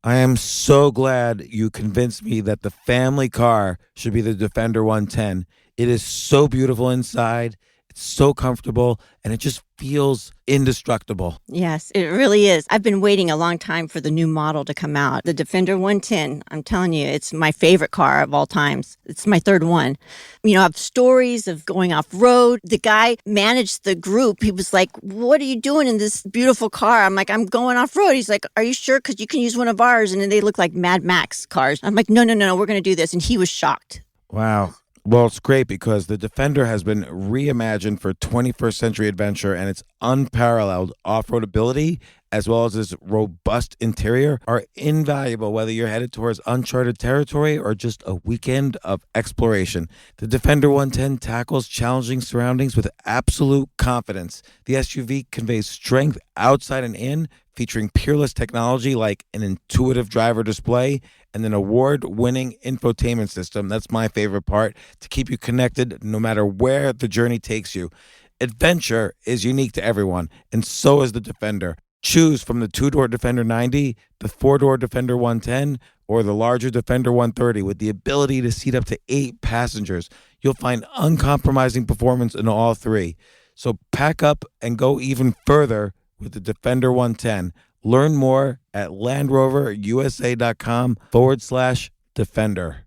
I am so glad you convinced me that the family car should be the Defender 110. It is so beautiful inside. It's so comfortable and it just feels indestructible. Yes, it really is. I've been waiting a long time for the new model to come out. The Defender 110, I'm telling you, it's my favorite car of all times. It's my third one. You know, I have stories of going off-road. The guy managed the group. He was like, what are you doing in this beautiful car? I'm like, I'm going off-road. He's like, are you sure? Because you can use one of ours. And then they look like Mad Max cars. I'm like, no, we're going to do this. And he was shocked. Wow. Well, it's great because the Defender has been reimagined for 21st century adventure, and its unparalleled off-road ability as well as its robust interior are invaluable whether you're headed towards uncharted territory or just a weekend of exploration. The Defender 110 tackles challenging surroundings with absolute confidence. The SUV conveys strength outside and in, featuring peerless technology like an intuitive driver display and an award-winning infotainment system. That's my favorite part, to keep you connected no matter where the journey takes you. Adventure is unique to everyone, and so is the Defender. Choose from the two-door Defender 90, the four-door Defender 110, or the larger Defender 130 with the ability to seat up to 8 passengers. You'll find uncompromising performance in all three. So pack up and go even further with the Defender 110. Learn more at LandRoverUSA.com/Defender.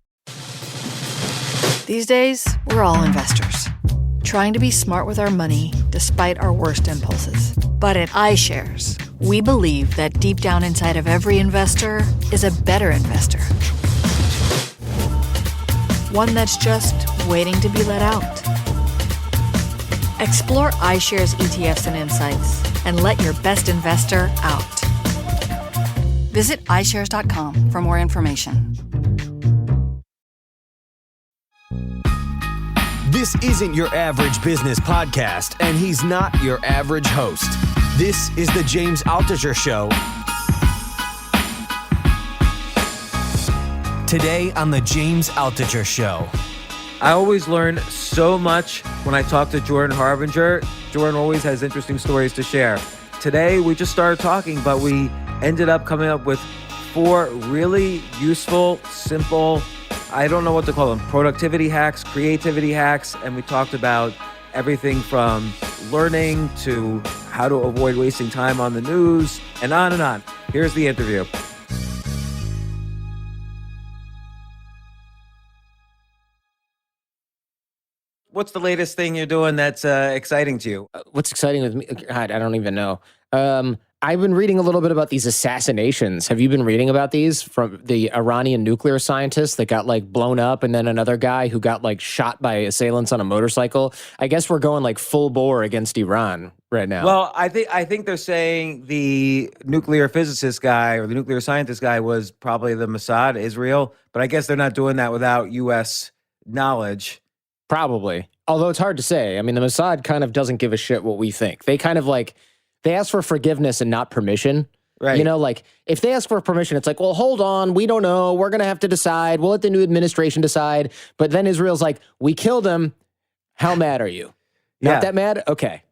These days, we're all investors, trying to be smart with our money despite our worst impulses. But at iShares, we believe that deep down inside of every investor is a better investor. One that's just waiting to be let out. Explore iShares ETFs and insights and let your best investor out. Visit iShares.com for more information. This isn't your average business podcast, and he's not your average host. This is the James Altucher Show. Today on the James Altucher Show. I always learn so much when I talk to Jordan Harbinger. Jordan always has interesting stories to share. Today, we just started talking, but we ended up coming up with 4 really useful, simple, I don't know what to call them, productivity hacks, creativity hacks, and we talked about everything from learning to how to avoid wasting time on the news, and on and on. Here's the interview. What's the latest thing you're doing that's exciting to you? What's exciting with me? God, I don't even know. I've been reading a little bit about these assassinations. Have you been reading about these from the Iranian nuclear scientist that got like blown up, and then another guy who got like shot by assailants on a motorcycle? I guess we're going like full bore against Iran right now. Well, I think they're saying the nuclear physicist guy or the nuclear scientist guy was probably the Mossad, Israel, but I guess they're not doing that without U.S. knowledge. Probably. Although it's hard to say. I mean, the Mossad kind of doesn't give a shit what we think. They kind of like, they ask for forgiveness and not permission. Right. You know, like if they ask for permission, it's like, well, hold on. We don't know. We're going to have to decide. We'll let the new administration decide. But then Israel's like, we killed him. How mad are you? Not that mad? Okay.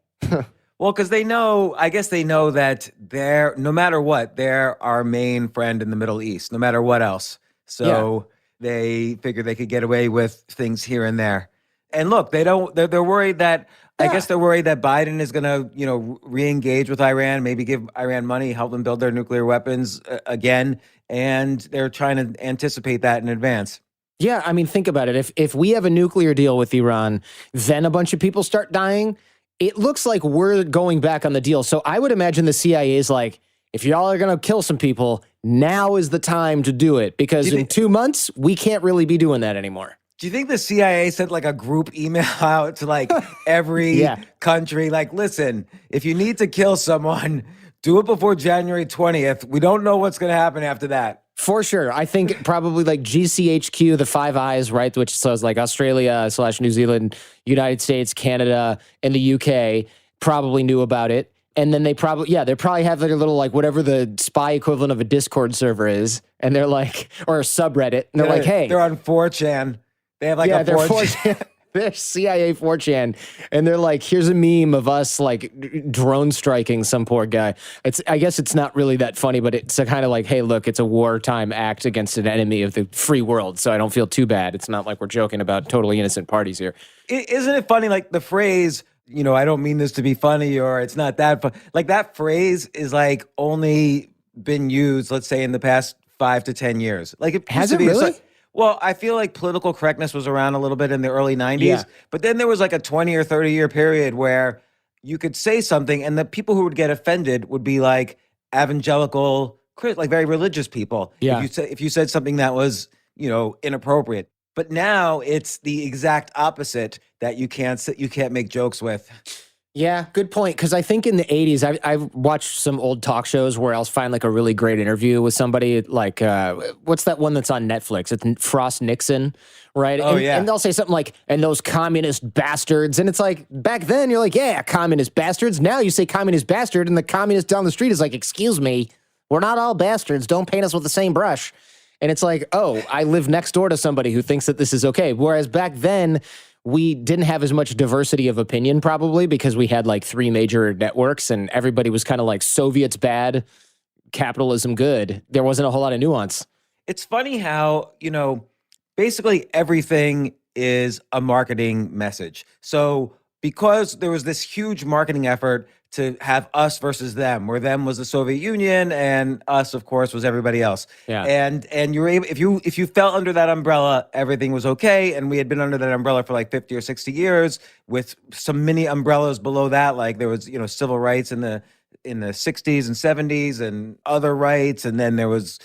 Well, because they know, I guess they know that they're, no matter what, they're our main friend in the Middle East, no matter what else. So they figure they could get away with things here and there. And look, they're worried that, I guess they're worried that Biden is going to, re-engage with Iran, maybe give Iran money, help them build their nuclear weapons again. And they're trying to anticipate that in advance. Yeah, I mean, think about it. If we have a nuclear deal with Iran, then a bunch of people start dying, it looks like we're going back on the deal. So I would imagine the CIA is like, if y'all are going to kill some people, now is the time to do it. Because in 2 months, we can't really be doing that anymore. Do you think the CIA sent like a group email out to like every country? Like, listen, if you need to kill someone, do it before January 20th. We don't know what's going to happen after that. For sure. I think probably like GCHQ, the Five Eyes, right? Which says like Australia/New Zealand, United States, Canada, and the UK probably knew about it. And then they probably have like a little, like whatever the spy equivalent of a Discord server is. And they're like, or a subreddit. And they're like, hey. They're on 4chan. They have like a 4chan. There's CIA 4chan, and they're like, here's a meme of us like drone striking some poor guy. I guess it's not really that funny, but it's a kind of like, hey, look, it's a wartime act against an enemy of the free world, so I don't feel too bad. It's not like we're joking about totally innocent parties here. Isn't it funny, like the phrase, I don't mean this to be funny, or it's not that fun. Like that phrase is like only been used, let's say, in the past 5 to 10 years. Like it Has used to it be really? well, I feel like political correctness was around a little bit in the early 90s, Yeah. but then there was like a 20 or 30 year period where you could say something and the people who would get offended would be like evangelical, like very religious people. Yeah. If you said something that was, inappropriate. But now it's the exact opposite, that you can't make jokes with. Yeah, good point. Because I think in the 80s, I've watched some old talk shows where I'll find like a really great interview with somebody like, what's that one that's on Netflix? It's Frost Nixon, right? Oh, yeah. And they'll say something like, and those communist bastards. And it's like, back then you're like, yeah, communist bastards. Now you say communist bastard and the communist down the street is like, excuse me, we're not all bastards. Don't paint us with the same brush. And it's like, oh, I live next door to somebody who thinks that this is okay. Whereas back then, we didn't have as much diversity of opinion probably because we had like 3 major networks and everybody was kind of like Soviets bad, capitalism good. There wasn't a whole lot of nuance. It's funny how, basically everything is a marketing message. So because there was this huge marketing effort to have us versus them, where them was the Soviet Union and us, of course, was everybody else. Yeah. And you were able, if you fell under that umbrella, everything was okay. And we had been under that umbrella for like 50 or 60 years with some mini umbrellas below that. Like there was, civil rights in the 60s and 70s and other rights. And then there was,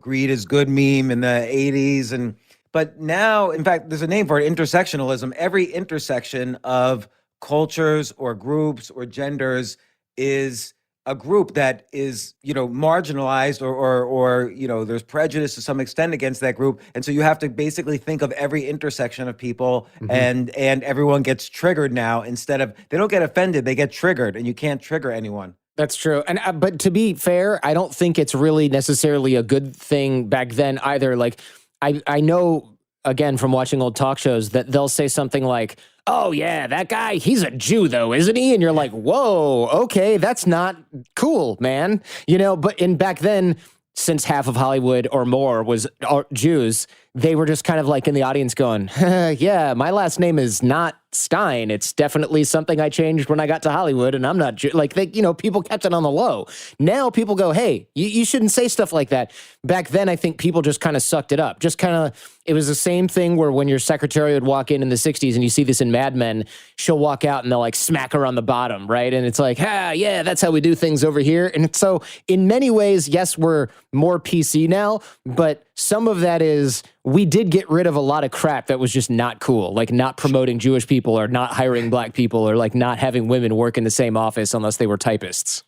greed is good meme in the 80s. But now, in fact, there's a name for it, intersectionalism. Every intersection of cultures or groups or genders is a group that is, marginalized or there's prejudice to some extent against that group. And so you have to basically think of every intersection of people and everyone gets triggered now instead of, they don't get offended, they get triggered, and you can't trigger anyone. That's true. And but to be fair, I don't think it's really necessarily a good thing back then either. Like I know, again, from watching old talk shows that they'll say something like, oh yeah, that guy, he's a Jew though, isn't he? And you're like, whoa, okay, that's not cool, man. But back then, since half of Hollywood or more was Jews, they were just kind of like in the audience going, yeah, my last name is not Stein. It's definitely something I changed when I got to Hollywood, and I'm not like they, people kept it on the low. Now people go, hey, you shouldn't say stuff like that. Back then, I think people just kind of sucked it up. Just kind of, it was the same thing where when your secretary would walk in the 60s, and you see this in Mad Men, she'll walk out and they'll like smack her on the bottom, right? And it's like, yeah, that's how we do things over here. And so in many ways, yes, we're more PC now, but some of that is we did get rid of a lot of crap that was just not cool, like not promoting Jewish people or not hiring black people or like not having women work in the same office unless they were typists,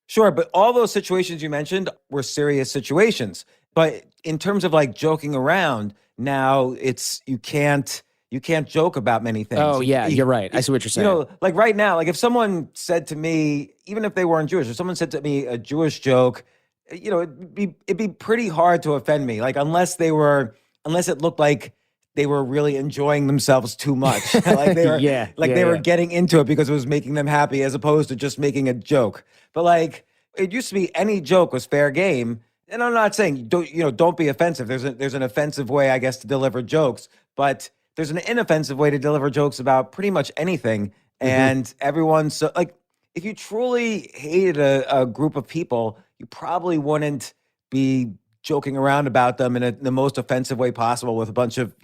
Sure, but all those situations you mentioned were serious situations. But in terms of like joking around, now it's you can't joke about many things. Oh yeah, you're right. I see what you're saying. Like right now, like if someone said to me, even if they weren't Jewish, if someone said to me a Jewish joke, it'd be pretty hard to offend me. Like unless it looked like they were really enjoying themselves too much. Like they were they were getting into it because it was making them happy as opposed to just making a joke. But like it used to be any joke was fair game. And I'm not saying don't be offensive. There's an offensive way, I guess, to deliver jokes, but there's an inoffensive way to deliver jokes about pretty much anything. And everyone's so like, if you truly hated a group of people, you probably wouldn't be joking around about them in the most offensive way possible with a bunch of,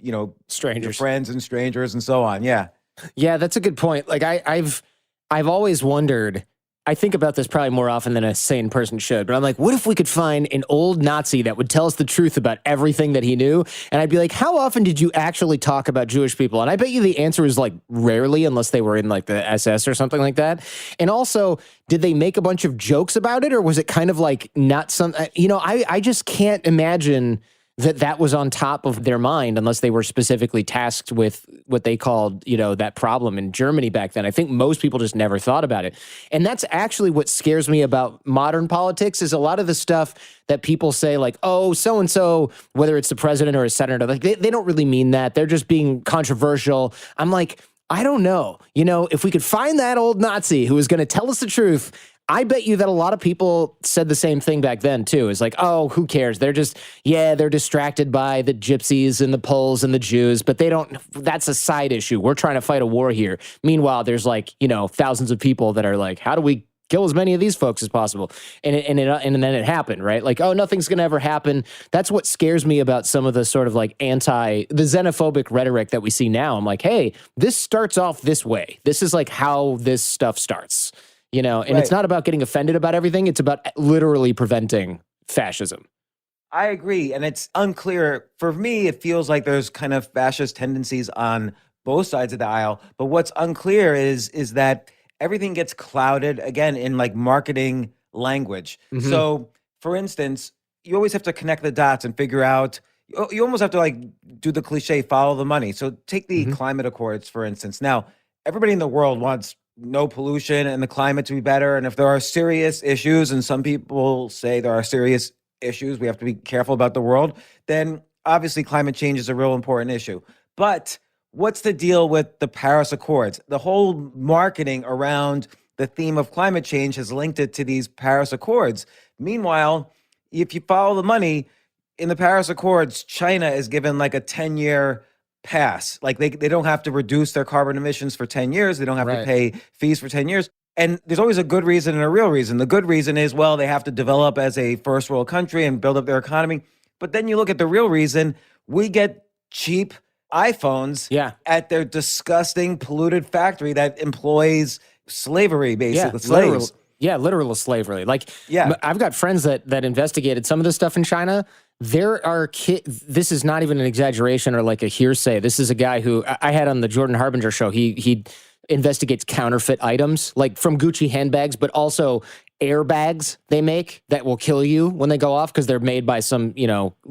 strangers, your friends and strangers and so on. Yeah. Yeah, that's a good point. Like I've always wondered, I think about this probably more often than a sane person should, but I'm like, what if we could find an old Nazi that would tell us the truth about everything that he knew? And I'd be like, how often did you actually talk about Jewish people? And I bet you the answer is like rarely, unless they were in like the SS or something like that. And also, did they make a bunch of jokes about it, or was it kind of like not some, I just can't imagine that was on top of their mind unless they were specifically tasked with what they called, that problem in Germany back then. I think most people just never thought about it. And that's actually what scares me about modern politics is a lot of the stuff that people say like, oh, so-and-so, whether it's the president or a senator, like they don't really mean that. They're just being controversial. I'm like, I don't know. If we could find that old Nazi who was going to tell us the truth, I bet you that a lot of people said the same thing back then too. It's like, oh, who cares? They're distracted by the gypsies and the Poles and the Jews, but that's a side issue. We're trying to fight a war here. Meanwhile, there's thousands of people that are like, how do we kill as many of these folks as possible? And then it happened, right? Like, oh, nothing's going to ever happen. That's what scares me about some of the sort of the xenophobic rhetoric that we see now. I'm like, hey, this starts off this way. This is like how this stuff starts. And right. It's not about getting offended about everything. It's about literally preventing fascism. I agree. And it's unclear. For me, it feels like there's kind of fascist tendencies on both sides of the aisle. But what's unclear is that everything gets clouded, again, in marketing language. Mm-hmm. So, for instance, you always have to connect the dots and figure out, you almost have to do the cliche, follow the money. So take the climate accords, for instance. Now, everybody in the world wants no pollution and the climate to be better. And if there are serious issues, and some people say there are serious issues, we have to be careful about the world, then obviously climate change is a real important issue. But what's the deal with the Paris Accords? The whole marketing around the theme of climate change has linked it to these Paris Accords. Meanwhile, if you follow the money, in the Paris Accords, China is given a 10-year pass. They don't have to reduce their carbon emissions for 10 years. They don't have to pay fees for 10 years. And there's always a good reason and a real reason. The good reason is, well, they have to develop as a first world country and build up their economy. But then you look at the real reason, we get cheap iPhones at their disgusting polluted factory that employs slavery, basically. Slaves. Literal slavery. I've got friends that investigated some of this stuff in China. There are this is not even an exaggeration or a hearsay. This is a guy who I had on the Jordan Harbinger show. He investigates counterfeit items, from Gucci handbags, but also airbags they make that will kill you when they go off because they're made by some,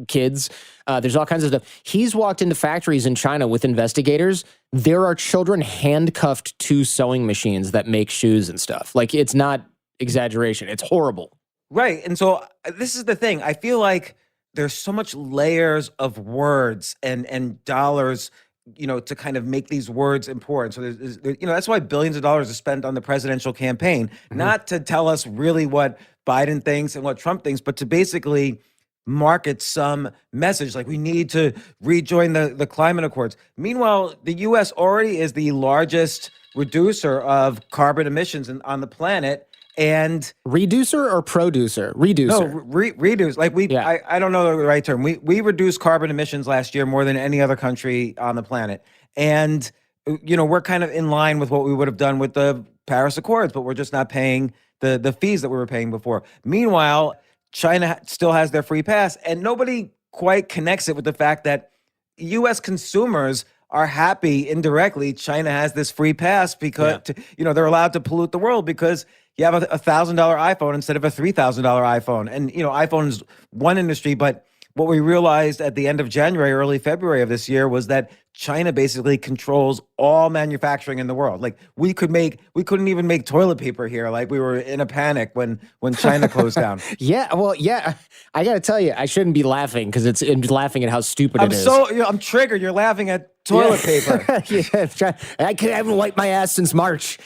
kids. There's all kinds of stuff. He's walked into factories in China with investigators. There are children handcuffed to sewing machines that make shoes and stuff. It's not exaggeration. It's horrible. Right. And so this is the thing. I feel like there's so much layers of words and dollars, to kind of make these words important. So that's why billions of dollars are spent on the presidential campaign, not to tell us really what Biden thinks and what Trump thinks, but to basically market some message we need to rejoin the climate accords. Meanwhile, the U.S. already is the largest reducer of carbon emissions on the planet. And reducer or producer? Reducer. No, reduce. I don't know the right term. We reduced carbon emissions last year more than any other country on the planet. And, we're kind of in line with what we would have done with the Paris Accords, but we're just not paying the fees that we were paying before. Meanwhile, China still has their free pass, and nobody quite connects it with the fact that U.S. consumers are happy indirectly. China has this free pass because, they're allowed to pollute the world because you have a $1,000 iPhone instead of a $3,000 iPhone. And, iPhone is one industry, but what we realized at the end of January, early February of this year was that China basically controls all manufacturing in the world. We couldn't even make toilet paper here. We were in a panic when China closed down. I got to tell you, I shouldn't be laughing because I'm laughing at how stupid it is. I'm triggered. You're laughing at toilet paper. I haven't wiped my ass since March.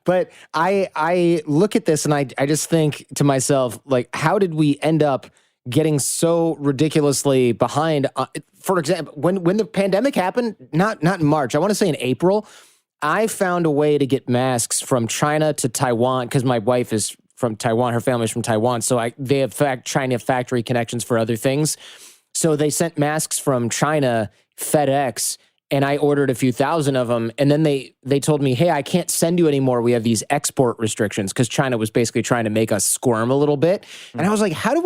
But I look at this and I just think to myself, how did we end up getting so ridiculously behind? For example, when the pandemic happened, not in March, I want to say in April, I found a way to get masks from China to Taiwan because my wife is from Taiwan, her family's from Taiwan, so they have China factory connections for other things. So they sent masks from China, FedEx, and I ordered a few thousand of them. And then they told me, hey, I can't send you anymore. We have these export restrictions because China was basically trying to make us squirm a little bit. And I was like, how are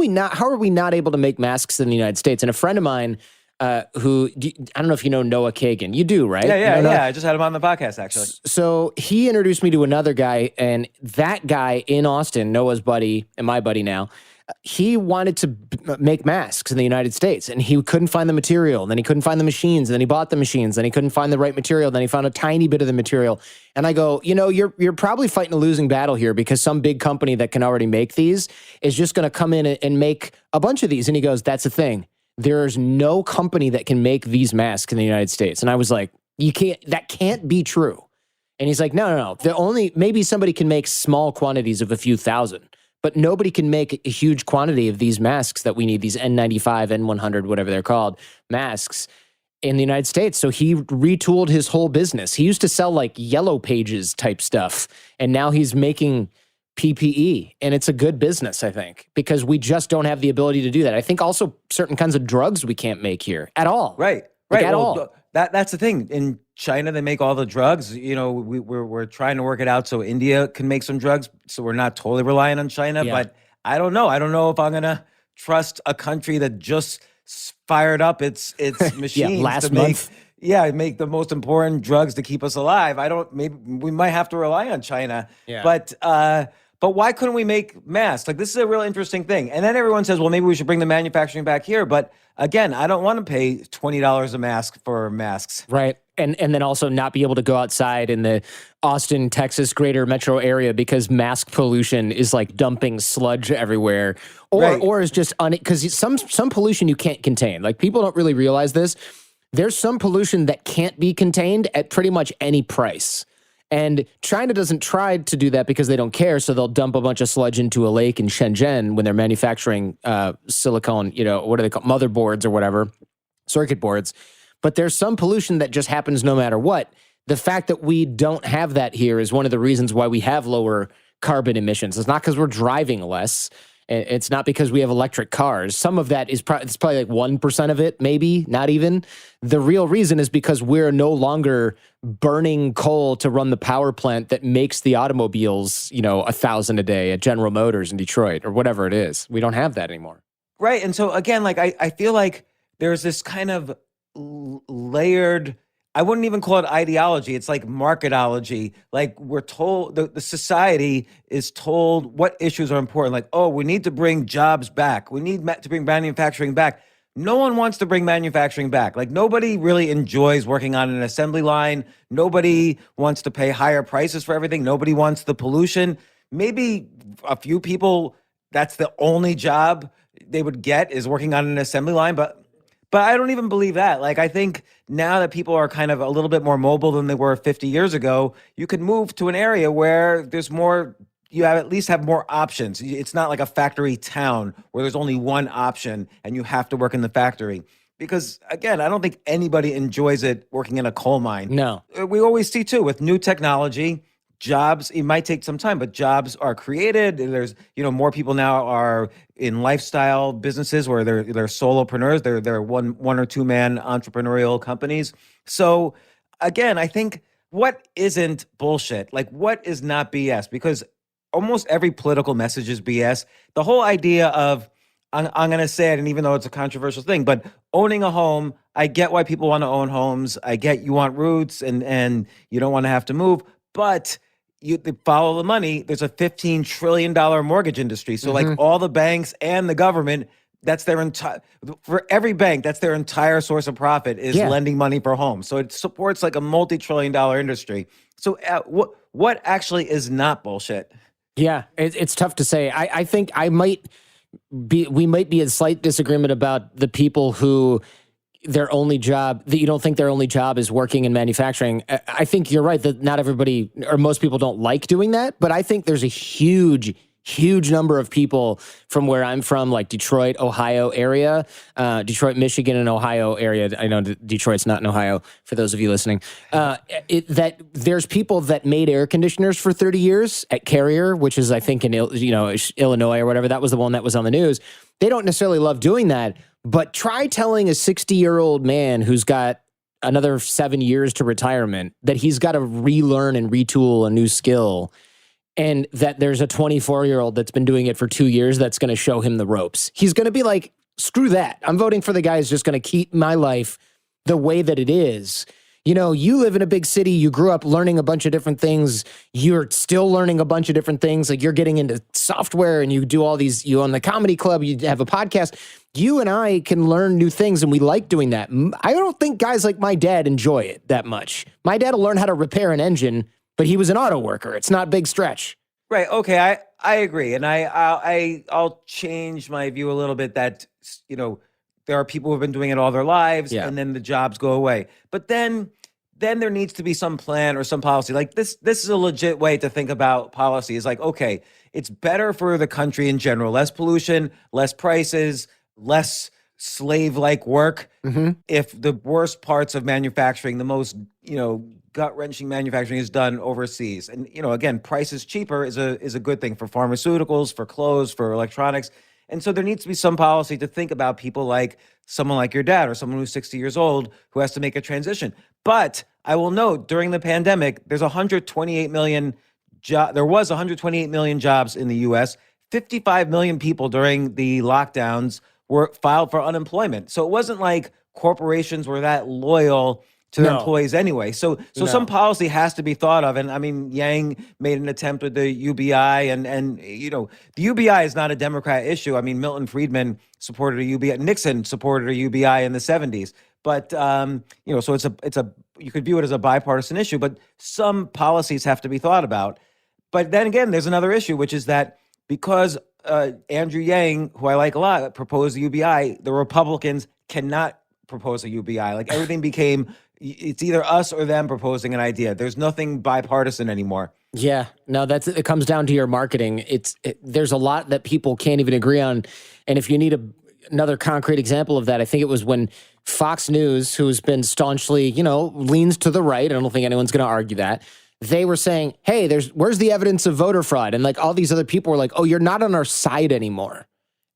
we not able to make masks in the United States? And a friend of mine I don't know if you know Noah Kagan. You do, right? Yeah. I just had him on the podcast, actually. So he introduced me to another guy, and that guy in Austin, Noah's buddy and my buddy now, he wanted to make masks in the United States, and he couldn't find the material. Then he couldn't find the machines. And then he bought the machines. Then he couldn't find the right material. Then he found a tiny bit of the material. And I go, you're probably fighting a losing battle here, because some big company that can already make these is just going to come in and make a bunch of these. And he goes, that's the thing. There's no company that can make these masks in the United States. And I was like, that can't be true. And he's like, no. Maybe somebody can make small quantities of a few thousand, but nobody can make a huge quantity of these masks that we need, these N95, N100, whatever they're called, masks in the United States. So he retooled his whole business. He used to sell like Yellow Pages type stuff, and now he's making PPE. And it's a good business, I think, because we just don't have the ability to do that. I think also certain kinds of drugs we can't make here at all. Right. At all. That's the thing. In China, they make all the drugs. We're trying to work it out so India can make some drugs, so we're not totally relying on China. Yeah. But I don't know. I don't know if I'm gonna trust a country that just fired up its machines last month. Make the most important drugs to keep us alive. Maybe we might have to rely on China. Yeah. But why couldn't we make masks? Like, this is a real interesting thing. And then everyone says, well, maybe we should bring the manufacturing back here. But again, I don't want to pay $20 a mask for masks. Right. And then also not be able to go outside in the Austin, Texas greater metro area because mask pollution is like dumping sludge everywhere. Or is just because some pollution you can't contain. Like, people don't really realize this. There's some pollution that can't be contained at pretty much any price. And China doesn't try to do that because they don't care, so they'll dump a bunch of sludge into a lake in Shenzhen when they're manufacturing silicone, what are they called, motherboards or whatever, circuit boards. But there's some pollution that just happens no matter what. The fact that we don't have that here is one of the reasons why we have lower carbon emissions. It's not because we're driving less. It's not because we have electric cars. Some of that is it's probably like 1% of it, maybe, not even. The real reason is because we're no longer burning coal to run the power plant that makes the automobiles, 1,000 a day at General Motors in Detroit or whatever it is. We don't have that anymore. Right. And so again, like I feel like there's this kind of layered, I wouldn't even call it ideology. It's like marketology. Like, we're told, the society is told what issues are important. Like, oh, we need to bring jobs back. We need to bring manufacturing back. No one wants to bring manufacturing back. Like, nobody really enjoys working on an assembly line. Nobody wants to pay higher prices for everything. Nobody wants the pollution. Maybe a few people, that's the only job they would get is working on an assembly line. But I don't even believe that. Like, I think now that people are kind of a little bit more mobile than they were 50 years ago, you could move to an area where there's more, at least have more options. It's not like a factory town where there's only one option and you have to work in the factory. Because again, I don't think anybody enjoys it working in a coal mine. No. We always see too, with new technology, jobs, it might take some time, but jobs are created. There's, more people now are in lifestyle businesses where they're solopreneurs. They're one or two man entrepreneurial companies. So again, I think what isn't bullshit? Like, what is not BS? Because almost every political message is BS. The whole idea of, I'm going to say it, and even though it's a controversial thing, but owning a home, I get why people want to own homes. I get you want roots and you don't want to have to move, but you follow the money. There's a $15 trillion mortgage industry. So like all the banks and the government, that's their for every bank, that's their entire source of profit is lending money for homes. So it supports like a multi-trillion-dollar industry. So what actually is not bullshit? Yeah, it's tough to say. I think we might be in slight disagreement about the people who their only job, that you don't think their only job is working in manufacturing. I think you're right that not everybody or most people don't like doing that, but I think there's a huge number of people from where I'm from, like Detroit, Ohio area, Detroit, Michigan, and Ohio area. I know Detroit's not in Ohio, for those of you listening. That there's people that made air conditioners for 30 years at Carrier, which is, I think, in Illinois or whatever. That was the one that was on the news. They don't necessarily love doing that, but try telling a 60-year-old man who's got another 7 years to retirement that he's got to relearn and retool a new skill, and that there's a 24-year-old that's been doing it for 2 years that's going to show him the ropes. He's going to be like, screw that. I'm voting for the guy who's just going to keep my life the way that it is. you live in a big city, you grew up learning a bunch of different things, you're still learning a bunch of different things, like you're getting into software and you do all these, you own the comedy club, you have a podcast. You and I can learn new things and we like doing that. I don't think guys like my dad enjoy it that much. My dad will learn how to repair an engine, but he was an auto worker. It's not a big stretch. Right. Okay. I agree. And I'll change my view a little bit that, there are people who have been doing it all their lives and then the jobs go away. But then there needs to be some plan or some policy. Like this is a legit way to think about policy. It's like, okay, it's better for the country in general, less pollution, less prices, less slave-like work. If the worst parts of manufacturing, the most, gut-wrenching manufacturing is done overseas. And, again, price is cheaper is a good thing for pharmaceuticals, for clothes, for electronics. And so there needs to be some policy to think about people like someone like your dad or someone who's 60 years old who has to make a transition. But I will note during the pandemic, there was 128 million jobs in the U.S. 55 million people during the lockdowns were filed for unemployment. So it wasn't like corporations were that loyal to their employees anyway. So some policy has to be thought of. And I mean, Yang made an attempt with the UBI and the UBI is not a Democrat issue. I mean, Milton Friedman supported a UBI, Nixon supported a UBI in the 70s. But, so you could view it as a bipartisan issue, but some policies have to be thought about. But then again, there's another issue, which is that because Andrew Yang, who I like a lot, proposed the UBI, the Republicans cannot propose a UBI. Like everything became, it's either us or them proposing an idea. There's nothing bipartisan anymore. Yeah, no, it comes down to your marketing. There's a lot that people can't even agree on. And if you need another concrete example of that, I think it was when Fox News, who's been staunchly, leans to the right. I don't think anyone's going to argue that. They were saying, hey, where's the evidence of voter fraud? And like all these other people were like, oh, you're not on our side anymore.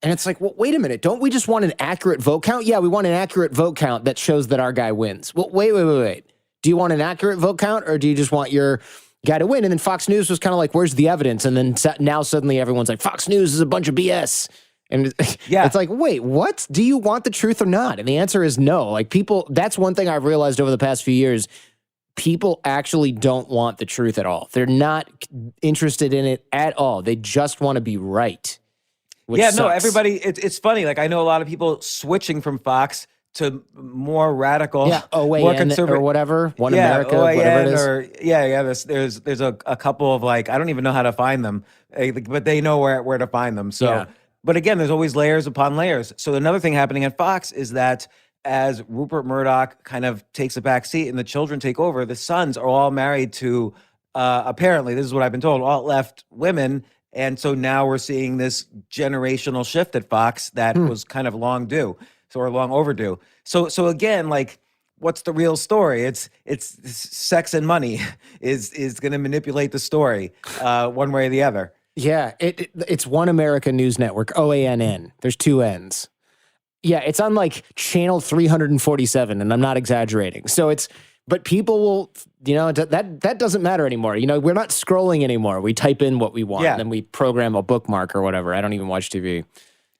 And it's like, well, wait a minute. Don't we just want an accurate vote count? Yeah, we want an accurate vote count that shows that our guy wins. Well, wait. Do you want an accurate vote count or do you just want your guy to win? And then Fox News was kind of like, where's the evidence? And then now suddenly everyone's like, Fox News is a bunch of BS. And it's like, wait, what? Do you want the truth or not? And the answer is no. Like that's one thing I've realized over the past few years. People actually don't want the truth at all. They're not interested in it at all. They just want to be right. Sucks. Everybody, it's funny. Like I know a lot of people switching from Fox to more radical, more conservative, or whatever, One America, whatever it is. There's a couple of like, I don't even know how to find them, but they know where to find them. So, but again, there's always layers upon layers. So another thing happening at Fox is that as Rupert Murdoch kind of takes a back seat and the children take over, the sons are all married to, apparently, this is what I've been told, alt-left women. And so now we're seeing this generational shift at Fox that was kind of long overdue. So again, like, what's the real story? It's sex and money is going to manipulate the story one way or the other. Yeah, it's One America News Network, OANN. There's two N's. Yeah, it's on like channel 347, and I'm not exaggerating. But people will, that doesn't matter anymore. We're not scrolling anymore. We type in what we want, and then we program a bookmark or whatever. I don't even watch TV.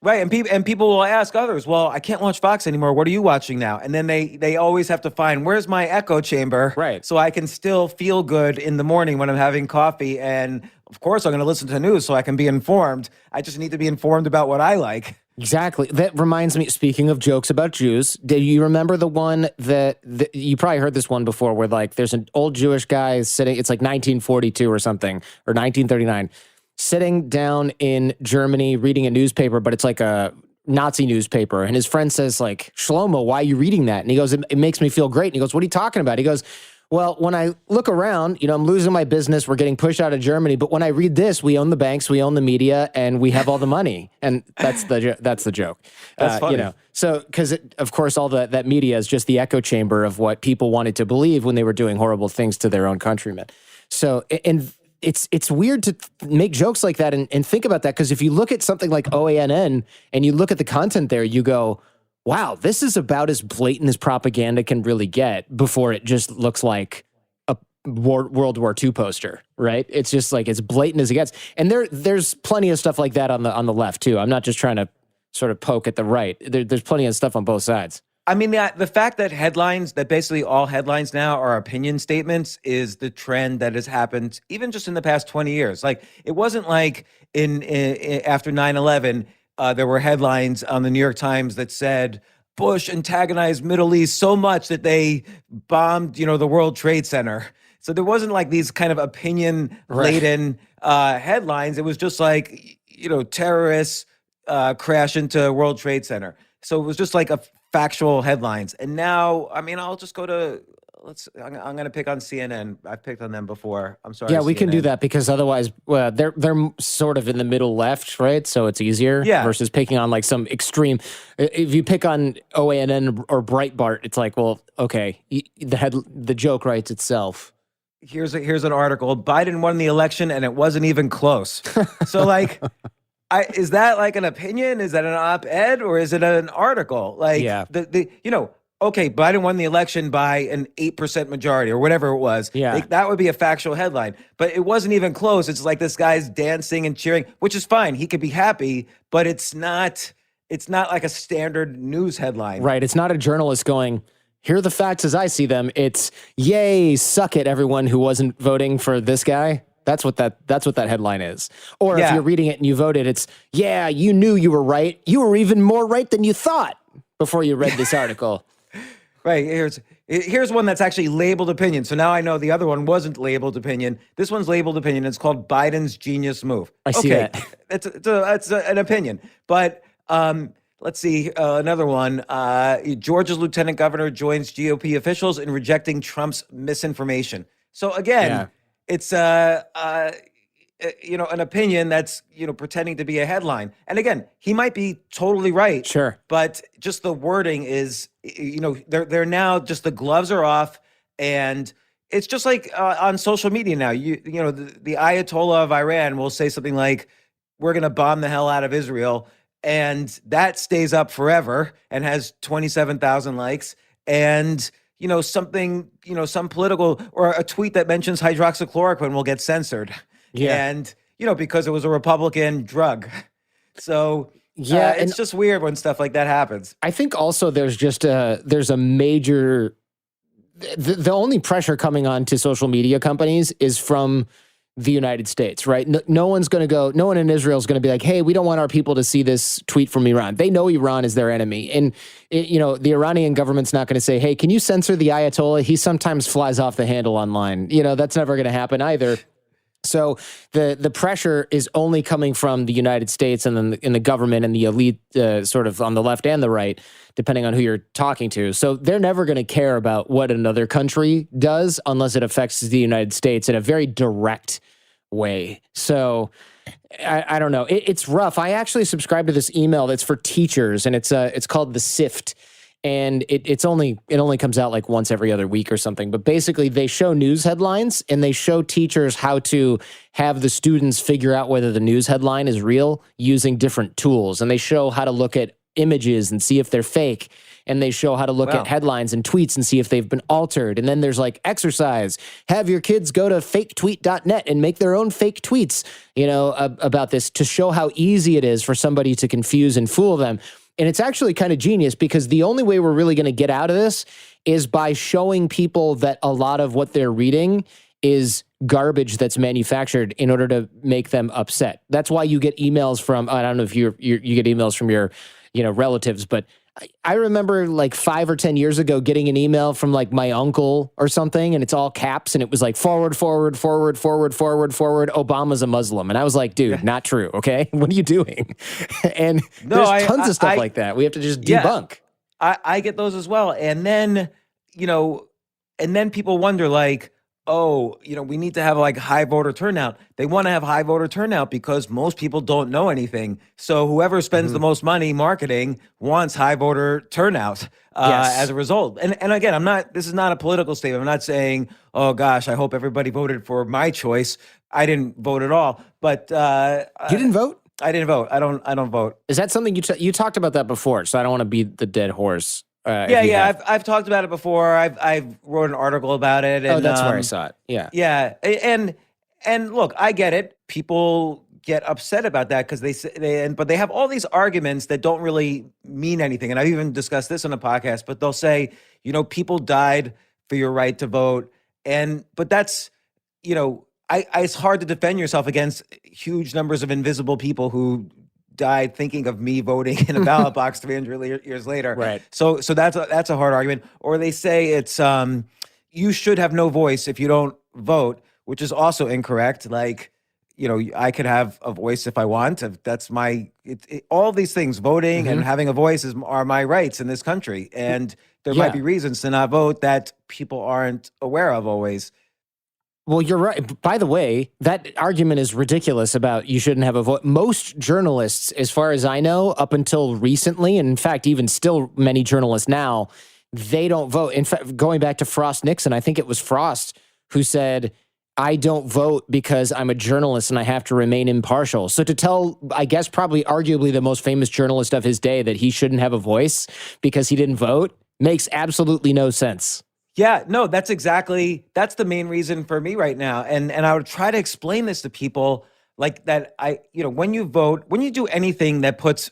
Right, and people will ask others, well, I can't watch Fox anymore. What are you watching now? And then they always have to find, where's my echo chamber? Right. So I can still feel good in the morning when I'm having coffee. And of course, I'm going to listen to news so I can be informed. I just need to be informed about what I like. Exactly. That reminds me, speaking of jokes about Jews, do you remember the one that you probably heard this one before where like there's an old Jewish guy sitting, it's like 1942 or something, or 1939, sitting down in Germany reading a newspaper, but it's like a Nazi newspaper. And his friend says like, Shlomo, why are you reading that? And he goes, it makes me feel great. And he goes, what are you talking about? He goes, well, when I look around, I'm losing my business. We're getting pushed out of Germany. But when I read this, we own the banks, we own the media, and we have all the money. And that's the joke. That's funny. So, because of course, all that media is just the echo chamber of what people wanted to believe when they were doing horrible things to their own countrymen. So, and it's weird to make jokes like that and think about that. Because if you look at something like OANN and you look at the content there, you go, wow, this is about as blatant as propaganda can really get before it just looks like a World War II poster, right? It's just like as blatant as it gets. And there's plenty of stuff like that on the left too. I'm not just trying to sort of poke at the right. There's plenty of stuff on both sides. I mean, the fact that basically all headlines now are opinion statements is the trend that has happened even just in the past 20 years. Like, it wasn't like after 9/11, there were headlines on the New York Times that said Bush antagonized Middle East so much that they bombed, the World Trade Center. So there wasn't like these kind of opinion-laden headlines. It was just like, terrorists crash into World Trade Center. So it was just like a factual headlines. And now, I mean, I'll just go to I'm going to pick on CNN. I've picked on them before. I'm sorry. Yeah, we can do CNN. that because otherwise, they're sort of in the middle left, right? So it's easier versus picking on like some extreme. If you pick on OANN or Breitbart, it's like, well, okay, the joke writes itself. Here's an article. Biden won the election and it wasn't even close. So like, is that like an opinion? Is that an op-ed or is it an article? Like, okay, Biden won the election by an 8% majority or whatever it was. Yeah. Like, that would be a factual headline, but it wasn't even close. It's like this guy's dancing and cheering, which is fine. He could be happy, but it's not like a standard news headline. Right. It's not a journalist going, here are the facts as I see them. It's, yay, suck it, everyone who wasn't voting for this guy. That's what that headline is. Or if you're reading it and you voted, it's, yeah, you knew you were right. You were even more right than you thought before you read this article. Right. Here's one that's actually labeled opinion. So now I know the other one wasn't labeled opinion. This one's labeled opinion. It's called Biden's genius move. I see that. It's an opinion. But let's see another one. Georgia's lieutenant governor joins GOP officials in rejecting Trump's misinformation. So again, it's an opinion that's, pretending to be a headline. And again, he might be totally right. Sure. But just the wording is, they're now just the gloves are off. And it's just like on social media now, the Ayatollah of Iran will say something like, we're going to bomb the hell out of Israel. And that stays up forever and has 27,000 likes. And something, some political or a tweet that mentions hydroxychloroquine will get censored. Yeah. And, because it was a Republican drug. So it's just weird when stuff like that happens. I think also there's a major, the only pressure coming on to social media companies is from the United States, right? No one in Israel is going to be like, hey, we don't want our people to see this tweet from Iran. They know Iran is their enemy. And, the Iranian government's not going to say, hey, can you censor the Ayatollah? He sometimes flies off the handle online. That's never going to happen either. So the pressure is only coming from the United States and then in the government and the elite sort of on the left and the right, depending on who you're talking to. So they're never going to care about what another country does unless it affects the United States in a very direct way. So I don't know. It's rough. I actually subscribe to this email that's for teachers, and it's called The Sift. And it only comes out like once every other week or something. But basically, they show news headlines and they show teachers how to have the students figure out whether the news headline is real using different tools. And they show how to look at images and see if they're fake. And they show how to look at headlines and tweets and see if they've been altered. And then there's like exercise. Have your kids go to faketweet.net and make their own fake tweets, about this to show how easy it is for somebody to confuse and fool them. And it's actually kind of genius because the only way we're really going to get out of this is by showing people that a lot of what they're reading is garbage that's manufactured in order to make them upset. That's why you get emails from, I don't know if you get emails from your, relatives, but I remember like 5 or 10 years ago getting an email from like my uncle or something, and it's all caps, and it was like forward, Obama's a Muslim. And I was like, dude, not true, okay? What are you doing? And there's tons of stuff like that. We have to just debunk. I get those as well. And then, people wonder like, we need to have like high voter turnout. They want to have high voter turnout because most people don't know anything. So whoever spends the most money marketing wants high voter turnout as a result. And again, this is not a political statement. I'm not saying, oh gosh, I hope everybody voted for my choice. I didn't vote at all, but you didn't vote? I didn't vote. I don't vote. Is that something you talked about that before? So I don't want to beat the dead horse. I've talked about it before. I've wrote an article about it. And, that's where I saw it. Yeah. Yeah. And look, I get it. People get upset about that because but they have all these arguments that don't really mean anything. And I've even discussed this on a podcast, but they'll say, people died for your right to vote. But that's, it's hard to defend yourself against huge numbers of invisible people who died thinking of me voting in a ballot box 300 years later. Right. So that's a hard argument. Or they say it's, you should have no voice if you don't vote, which is also incorrect. Like, I could have a voice if I want. That's all these things, voting and having a voice are my rights in this country. And there might be reasons to not vote that people aren't aware of always. Well, you're right. By the way, that argument is ridiculous about you shouldn't have a vote. Most journalists, as far as I know, up until recently, and in fact, even still many journalists now, they don't vote. In fact, going back to Frost Nixon, I think it was Frost who said, I don't vote because I'm a journalist and I have to remain impartial. So to tell, I guess, probably arguably the most famous journalist of his day that he shouldn't have a voice because he didn't vote makes absolutely no sense. Yeah, no, that's the main reason for me right now. And I would try to explain this to people like that. When you vote, when you do anything that puts,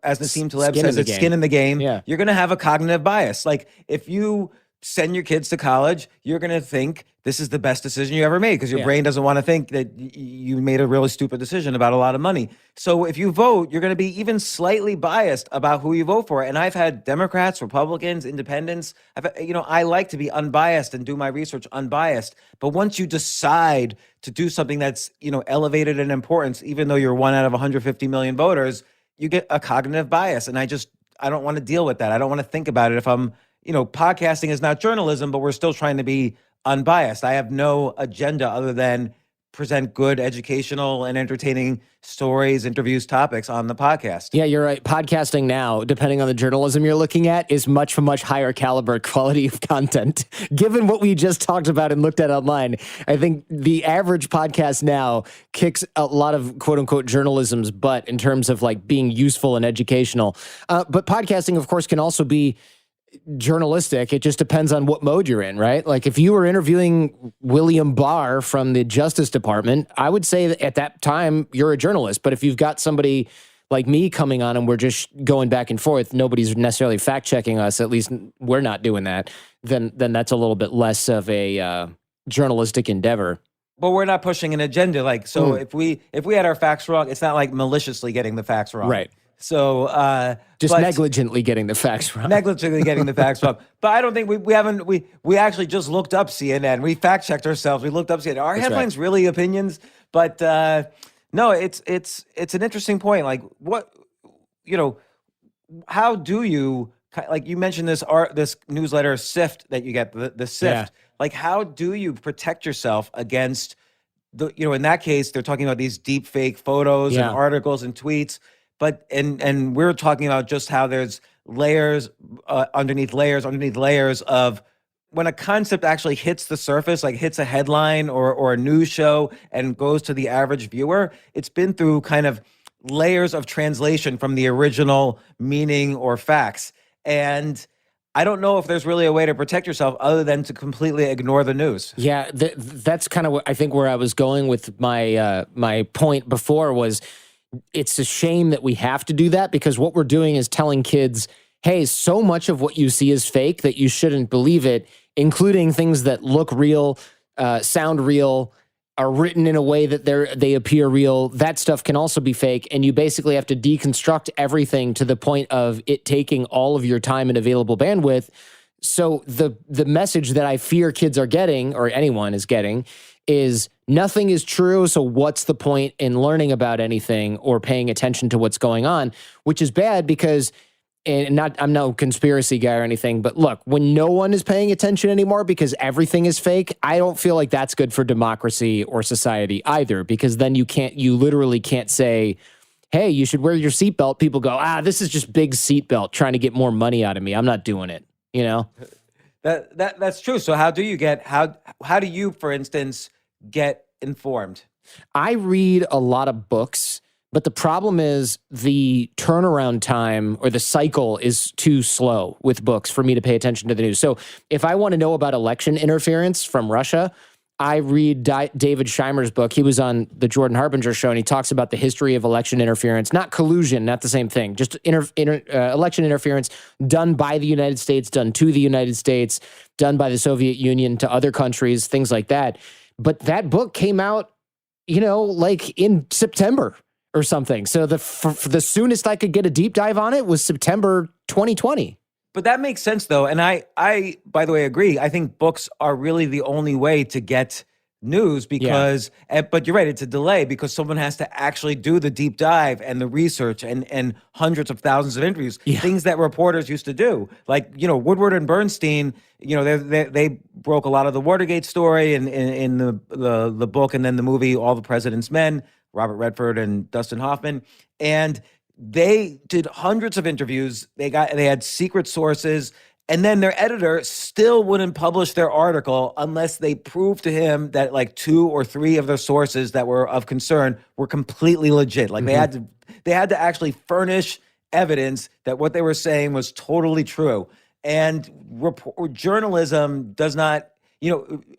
as Nassim Taleb says, it's skin in the game, you're going to have a cognitive bias. Like if you send your kids to college, you're going to think this is the best decision you ever made because your brain doesn't want to think that you made a really stupid decision about a lot of money. So if you vote, you're going to be even slightly biased about who you vote for. And I've had Democrats, Republicans, independents. I like to be unbiased and do my research unbiased. But once you decide to do something that's, elevated in importance, even though you're one out of 150 million voters, you get a cognitive bias. And I don't want to deal with that. I don't want to think about it if I'm, podcasting is not journalism, but we're still trying to be unbiased. I have no agenda other than present good educational and entertaining stories, interviews, topics on the podcast. Yeah, you're right. Podcasting now, depending on the journalism you're looking at, is much higher caliber quality of content. Given what we just talked about and looked at online, I think the average podcast now kicks a lot of quote unquote journalism's butt in terms of like being useful and educational. But podcasting, of course, can also be journalistic. It just depends on what mode you're in, right? Like if you were interviewing William Barr from the Justice Department, I would say that at that time you're a journalist. But if you've got somebody like me coming on and we're just going back and forth, nobody's necessarily fact checking us, at least we're not doing that, then that's a little bit less of a journalistic endeavor. But we're not pushing an agenda. Like, so if we had our facts wrong, it's not like maliciously getting the facts wrong. Right. So just negligently getting the facts wrong. Negligently getting the facts wrong. But I don't think we actually just looked up CNN. We fact checked ourselves. We looked up CNN. Are headlines really opinions? But no, it's an interesting point. Like how do you, like you mentioned this newsletter SIFT that you get, the SIFT. Yeah. Like how do you protect yourself against in that case they're talking about these deep fake photos and articles and tweets. But and we're talking about just how there's layers underneath layers of when a concept actually hits the surface, like hits a headline or a news show and goes to the average viewer, it's been through kind of layers of translation from the original meaning or facts. And I don't know if there's really a way to protect yourself other than to completely ignore the news. Yeah, that's kind of what I think where I was going with my my point before was, it's a shame that we have to do that because what we're doing is telling kids, hey, so much of what you see is fake that you shouldn't believe it, including things that look real, sound real, are written in a way that they appear real. That stuff can also be fake, and you basically have to deconstruct everything to the point of it taking all of your time and available bandwidth. So the message that I fear kids are getting, or anyone is getting, is nothing is true, so what's the point in learning about anything or paying attention to what's going on, which is bad because, and I'm no conspiracy guy or anything, but look, when no one is paying attention anymore because everything is fake, I don't feel like that's good for democracy or society either, because then you literally can't say, hey, you should wear your seatbelt. People go, this is just big seatbelt trying to get more money out of me. I'm not doing it, That's true. So how do you, for instance, get informed? I read a lot of books, but the problem is the turnaround time or the cycle is too slow with books for me to pay attention to the news. So if I want to know about election interference from Russia, I read David Scheimer's book. He was on the Jordan Harbinger show, and he talks about the history of election interference, not collusion, not the same thing, just election interference done by the United States, done to the United States, done by the Soviet Union to other countries, things like that. But that book came out, like in September or something. So the soonest I could get a deep dive on it was September 2020. But that makes sense, though. And I, by the way, agree. I think books are really the only way to get news because, but you're right, it's a delay because someone has to actually do the deep dive and the research and hundreds of thousands of interviews, things that reporters used to do. Like, Woodward and Bernstein, they broke a lot of the Watergate story in the book and then the movie All the President's Men, Robert Redford and Dustin Hoffman. And they did hundreds of interviews. They had secret sources, and then their editor still wouldn't publish their article unless they proved to him that like 2 or 3 of their sources that were of concern were completely legit. Like they had to actually furnish evidence that what they were saying was totally true. And journalism does not,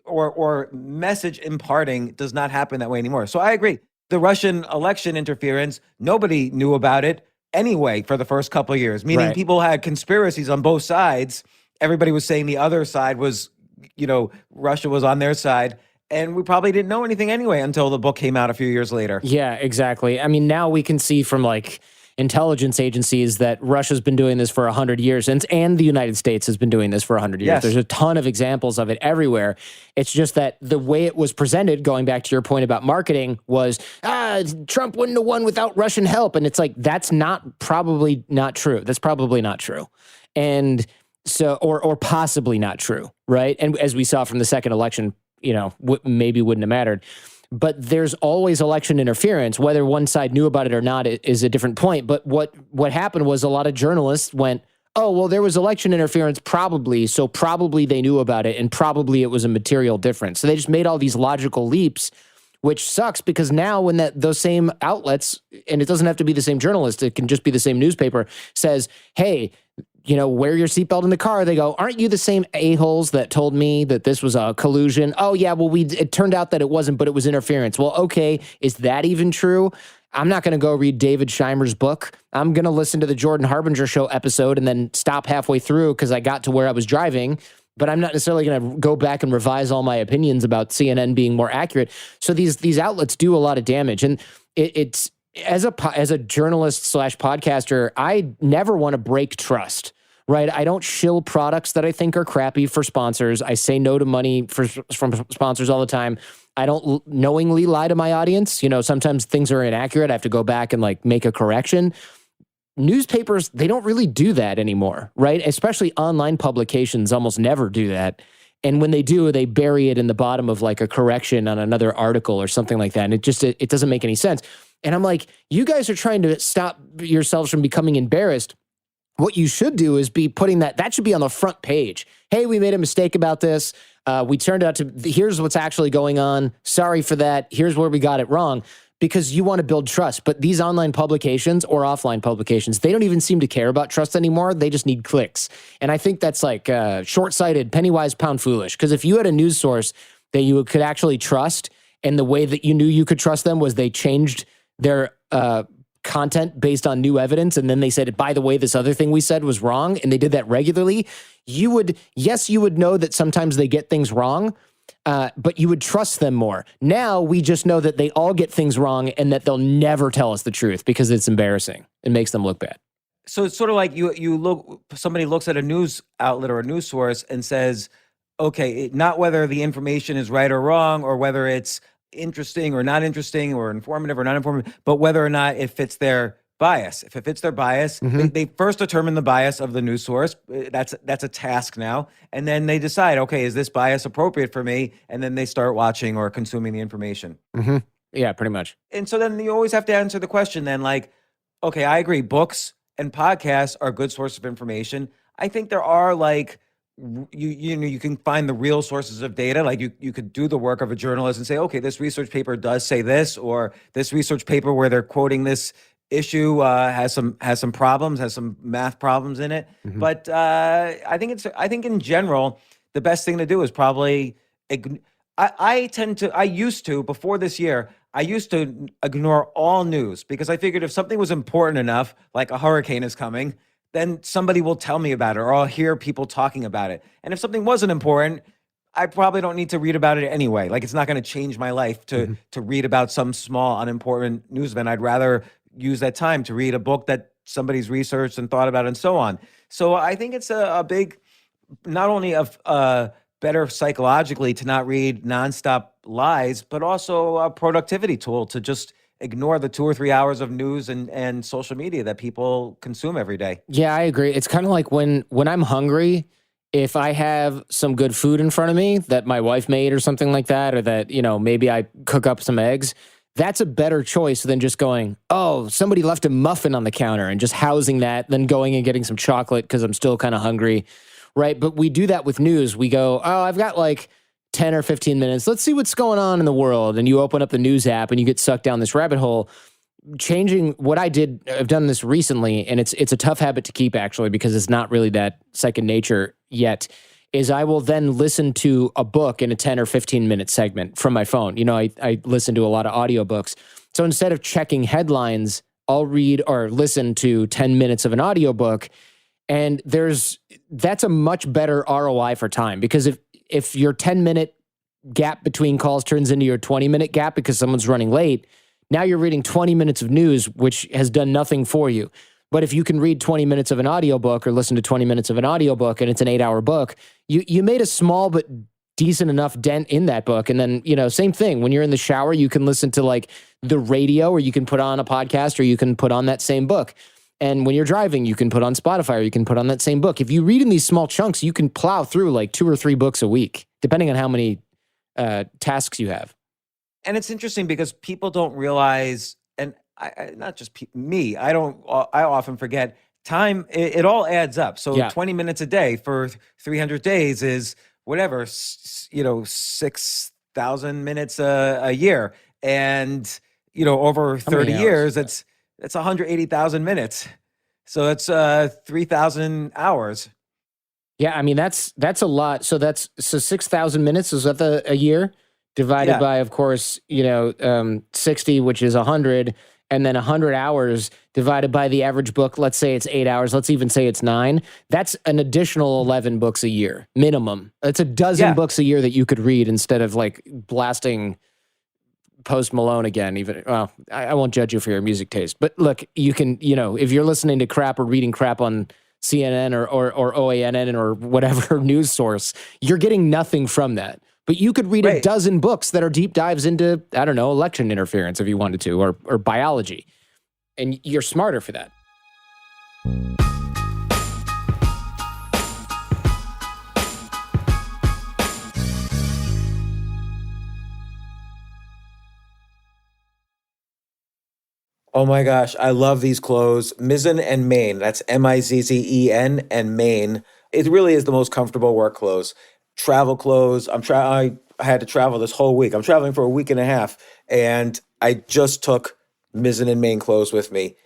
or message imparting does not happen that way anymore. So I agree. The Russian election interference, nobody knew about it anyway for the first couple of years, meaning people had conspiracies on both sides. Everybody was saying the other side was, Russia was on their side. And we probably didn't know anything anyway until the book came out a few years later. Yeah, exactly. I mean, now we can see from intelligence agencies that Russia's been doing this for 100 years and the United States has been doing this for 100 years. Yes. There's a ton of examples of it everywhere. It's just that the way it was presented, going back to your point about marketing, was, Trump wouldn't have won without Russian help. And it's like, that's probably not true. That's probably not true. And so, or possibly not true, right? And as we saw from the second election, maybe wouldn't have mattered. But there's always election interference. Whether one side knew about it or not is a different point. But what happened was a lot of journalists went, oh, well, there was election interference probably, so probably they knew about it, and probably it was a material difference. So they just made all these logical leaps, which sucks because now when those same outlets, and it doesn't have to be the same journalist, it can just be the same newspaper, says, hey, wear your seatbelt in the car. They go, aren't you the same a-holes that told me that this was a collusion? Oh, yeah, well, it turned out that it wasn't, but it was interference. Well, okay, is that even true? I'm not going to go read David Scheimer's book. I'm going to listen to the Jordan Harbinger show episode and then stop halfway through because I got to where I was driving. But I'm not necessarily going to go back and revise all my opinions about CNN being more accurate. So these outlets do a lot of damage. And it's as a journalist / podcaster, I never want to break trust, right? I don't shill products that I think are crappy for sponsors. I say no to money from sponsors all the time. I don't knowingly lie to my audience. Sometimes things are inaccurate. I have to go back and make a correction. Newspapers, they don't really do that anymore, right? Especially online publications almost never do that. And when they do, they bury it in the bottom of a correction on another article or something like that. And it doesn't make any sense. And I'm like, you guys are trying to stop yourselves from becoming embarrassed. What you should do is be putting that should be on the front page. Hey, we made a mistake about this. We turned out here's what's actually going on. Sorry for that. Here's where we got it wrong. Because you want to build trust. But these online publications or offline publications, they don't even seem to care about trust anymore. They just need clicks. And I think that's short-sighted, penny wise, pound foolish. Because if you had a news source that you could actually trust, and the way that you knew you could trust them was they changed their content based on new evidence, and then they said, by the way, this other thing we said was wrong, and they did that regularly, you would know that sometimes they get things wrong, but you would trust them more. Now we just know that they all get things wrong and that they'll never tell us the truth because it's embarrassing. It makes them look bad. So it's sort of like somebody looks at a news outlet or a news source and says, okay, not whether the information is right or wrong or whether it's interesting or not interesting or informative or not informative, but whether or not it fits their bias. If it fits their bias, they first determine the bias of the news source. That's a task now. And then they decide, okay, is this bias appropriate for me? And then they start watching or consuming the information. Mm-hmm. Yeah, pretty much. And so then you always have to answer the question then okay, I agree. Books and podcasts are a good source of information. I think there are you can find the real sources of data. You could do the work of a journalist and say, okay, this research paper does say this, or this research paper where they're quoting this issue has some problems, has some math problems in it. Mm-hmm. But I think in general, the best thing to do is probably I used to, before this year, I used to ignore all news because I figured if something was important enough, like a hurricane is coming, then somebody will tell me about it or I'll hear people talking about it. And if something wasn't important, I probably don't need to read about it anyway. Like it's not going to change my life to read about some small unimportant news event. I'd rather use that time to read a book that somebody's researched and thought about and so on. So I think it's a big, not only of better psychologically to not read nonstop lies, but also a productivity tool to just ignore the 2 or 3 hours of news and social media that people consume every day. Yeah, I agree. It's kind of like when I'm hungry, if I have some good food in front of me that my wife made or something like that, or that, maybe I cook up some eggs, that's a better choice than just going, oh, somebody left a muffin on the counter and just housing that, then going and getting some chocolate because I'm still kind of hungry, right? But we do that with news. We go, oh, I've got like 10 or 15 minutes. Let's see what's going on in the world. And you open up the news app and you get sucked down this rabbit hole. Changing what I've done this recently, and it's a tough habit to keep actually because it's not really that second nature yet, is I will then listen to a book in a 10 or 15 minute segment from my phone. I listen to a lot of audiobooks. So instead of checking headlines, I'll read or listen to 10 minutes of an audiobook. And that's a much better ROI for time, because if your 10-minute gap between calls turns into your 20-minute gap because someone's running late, now you're reading 20 minutes of news, which has done nothing for you. But if you can read 20 minutes of an audiobook or listen to 20 minutes of an audiobook and it's an 8-hour book, you made a small but decent enough dent in that book. And then, same thing. When you're in the shower, you can listen to like the radio, or you can put on a podcast, or you can put on that same book. And when you're driving, you can put on Spotify, or you can put on that same book. If you read in these small chunks, you can plow through like 2 or 3 books a week, depending on how many tasks you have. And it's interesting because people don't realize, and not just me, I often forget time. It all adds up. So 20 minutes a day for 300 days is whatever, 6,000 minutes a year. And, over 30 years, it's 180,000 minutes. So it's 3,000 hours. Yeah, I mean, that's a lot. So 6,000 minutes, is that a year? Divided by, of course, 60, which is 100, and then 100 hours divided by the average book. Let's say it's 8 hours. Let's even say it's 9. That's an additional 11 books a year, minimum. That's a dozen books a year that you could read instead of like blasting Post Malone again. Even, well, I won't judge you for your music taste, but look, you can, if you're listening to crap or reading crap on CNN or OANN or whatever news source, you're getting nothing from that. But you could read a dozen books that are deep dives into, I don't know, election interference if you wanted to, or biology. And you're smarter for that. Oh my gosh, I love these clothes. Mizzen and Main. That's Mizzen and Main. It really is the most comfortable work clothes. Travel clothes. I had to travel this whole week. I'm traveling for a week and a half, and I just took Mizzen and Main clothes with me.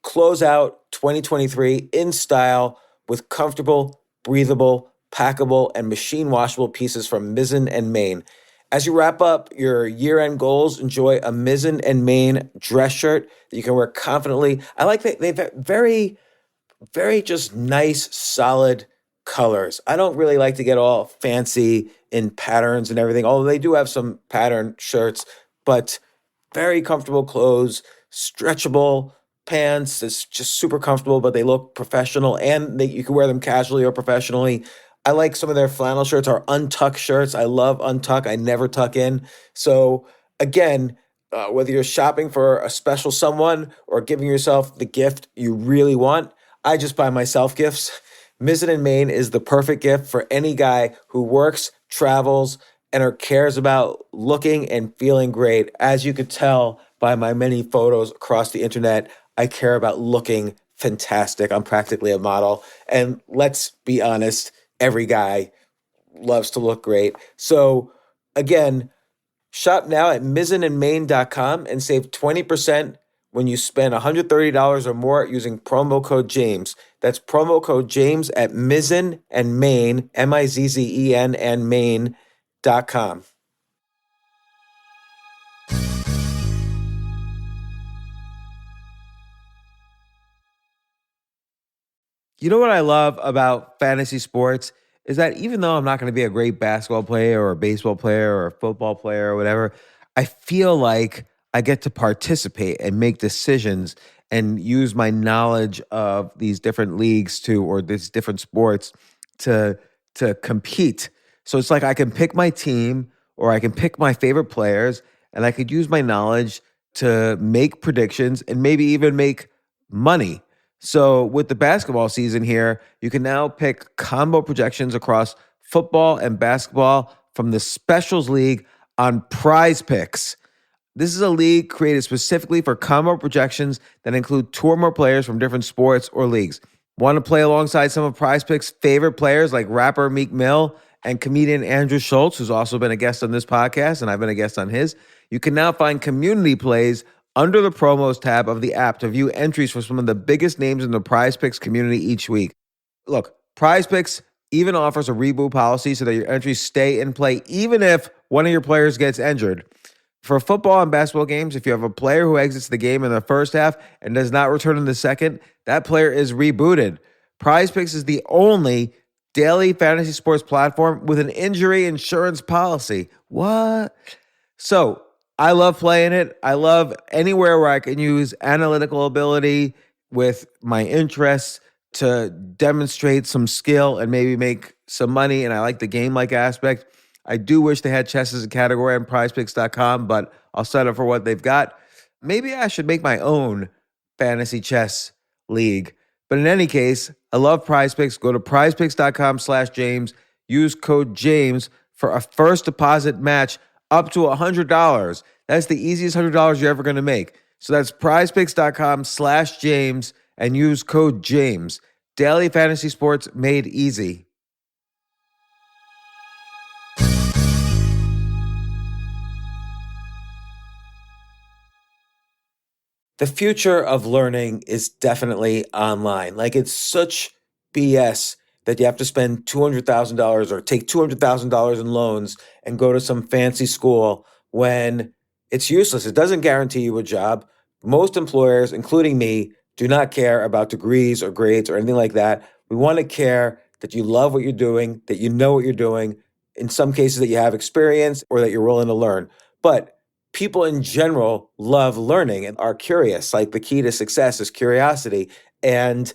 Close out 2023 in style with comfortable, breathable, packable, and machine washable pieces from Mizzen and Main. As you wrap up your year-end goals, enjoy a Mizzen and Main dress shirt that you can wear confidently. I like that they've very, very just nice, solid colors. I don't really like to get all fancy in patterns and everything, although they do have some pattern shirts, but very comfortable clothes, stretchable pants. It's just super comfortable, but they look professional, and you can wear them casually or professionally. I like some of their flannel shirts or untuck shirts. I love untuck. I never tuck in. So again, whether you're shopping for a special someone or giving yourself the gift you really want, I just buy myself gifts. Mizzen and Main is the perfect gift for any guy who works, travels, and or cares about looking and feeling great. As you could tell by my many photos across the internet, I care about looking fantastic. I'm practically a model. And let's be honest, every guy loves to look great. So again, shop now at mizzenandmain.com and save 20% when you spend $130 or more using promo code James. That's promo code James at Mizzen and Main, Mizzen and Main.com. You know what I love about fantasy sports is that even though I'm not going to be a great basketball player or a baseball player or a football player or whatever, I feel like I get to participate and make decisions and use my knowledge of these different leagues or these different sports to compete. So it's like I can pick my team or I can pick my favorite players and I could use my knowledge to make predictions and maybe even make money. So with the basketball season here, you can now pick combo projections across football and basketball from the Specials League on Prize Picks. This is a league created specifically for combo projections that include two or more players from different sports or leagues. Want to play alongside some of Prize Picks' favorite players like rapper Meek Mill and comedian Andrew Schultz, who's also been a guest on this podcast, and I've been a guest on his? You can now find community plays under the promos tab of the app to view entries for some of the biggest names in the Prize Picks community each week. Look, Prize Picks even offers a reboot policy so that your entries stay in play even if one of your players gets injured. For football and basketball games, if you have a player who exits the game in the first half and does not return in the second, that player is rebooted. Prize Picks is the only daily fantasy sports platform with an injury insurance policy. What? So I love playing it. I love anywhere where I can use analytical ability with my interests to demonstrate some skill and maybe make some money. And I like the game-like aspect. I do wish they had chess as a category on prizepicks.com, but I'll settle for what they've got. Maybe I should make my own fantasy chess league. But in any case, I love Prize Picks. Go to prizepicks.com/James. Use code James for a first deposit match up to $100. That's the easiest $100 you're ever going to make. So that's prizepicks.com/James and use code James. Daily fantasy sports made easy. The future of learning is definitely online. Like, it's such BS that you have to spend $200,000 or take $200,000 in loans and go to some fancy school when it's useless. It doesn't guarantee you a job. Most employers, including me, do not care about degrees or grades or anything like that. We want to care that you love what you're doing, that you know what you're doing, in some cases that you have experience or that you're willing to learn. But people in general love learning and are curious. Like, the key to success is curiosity. And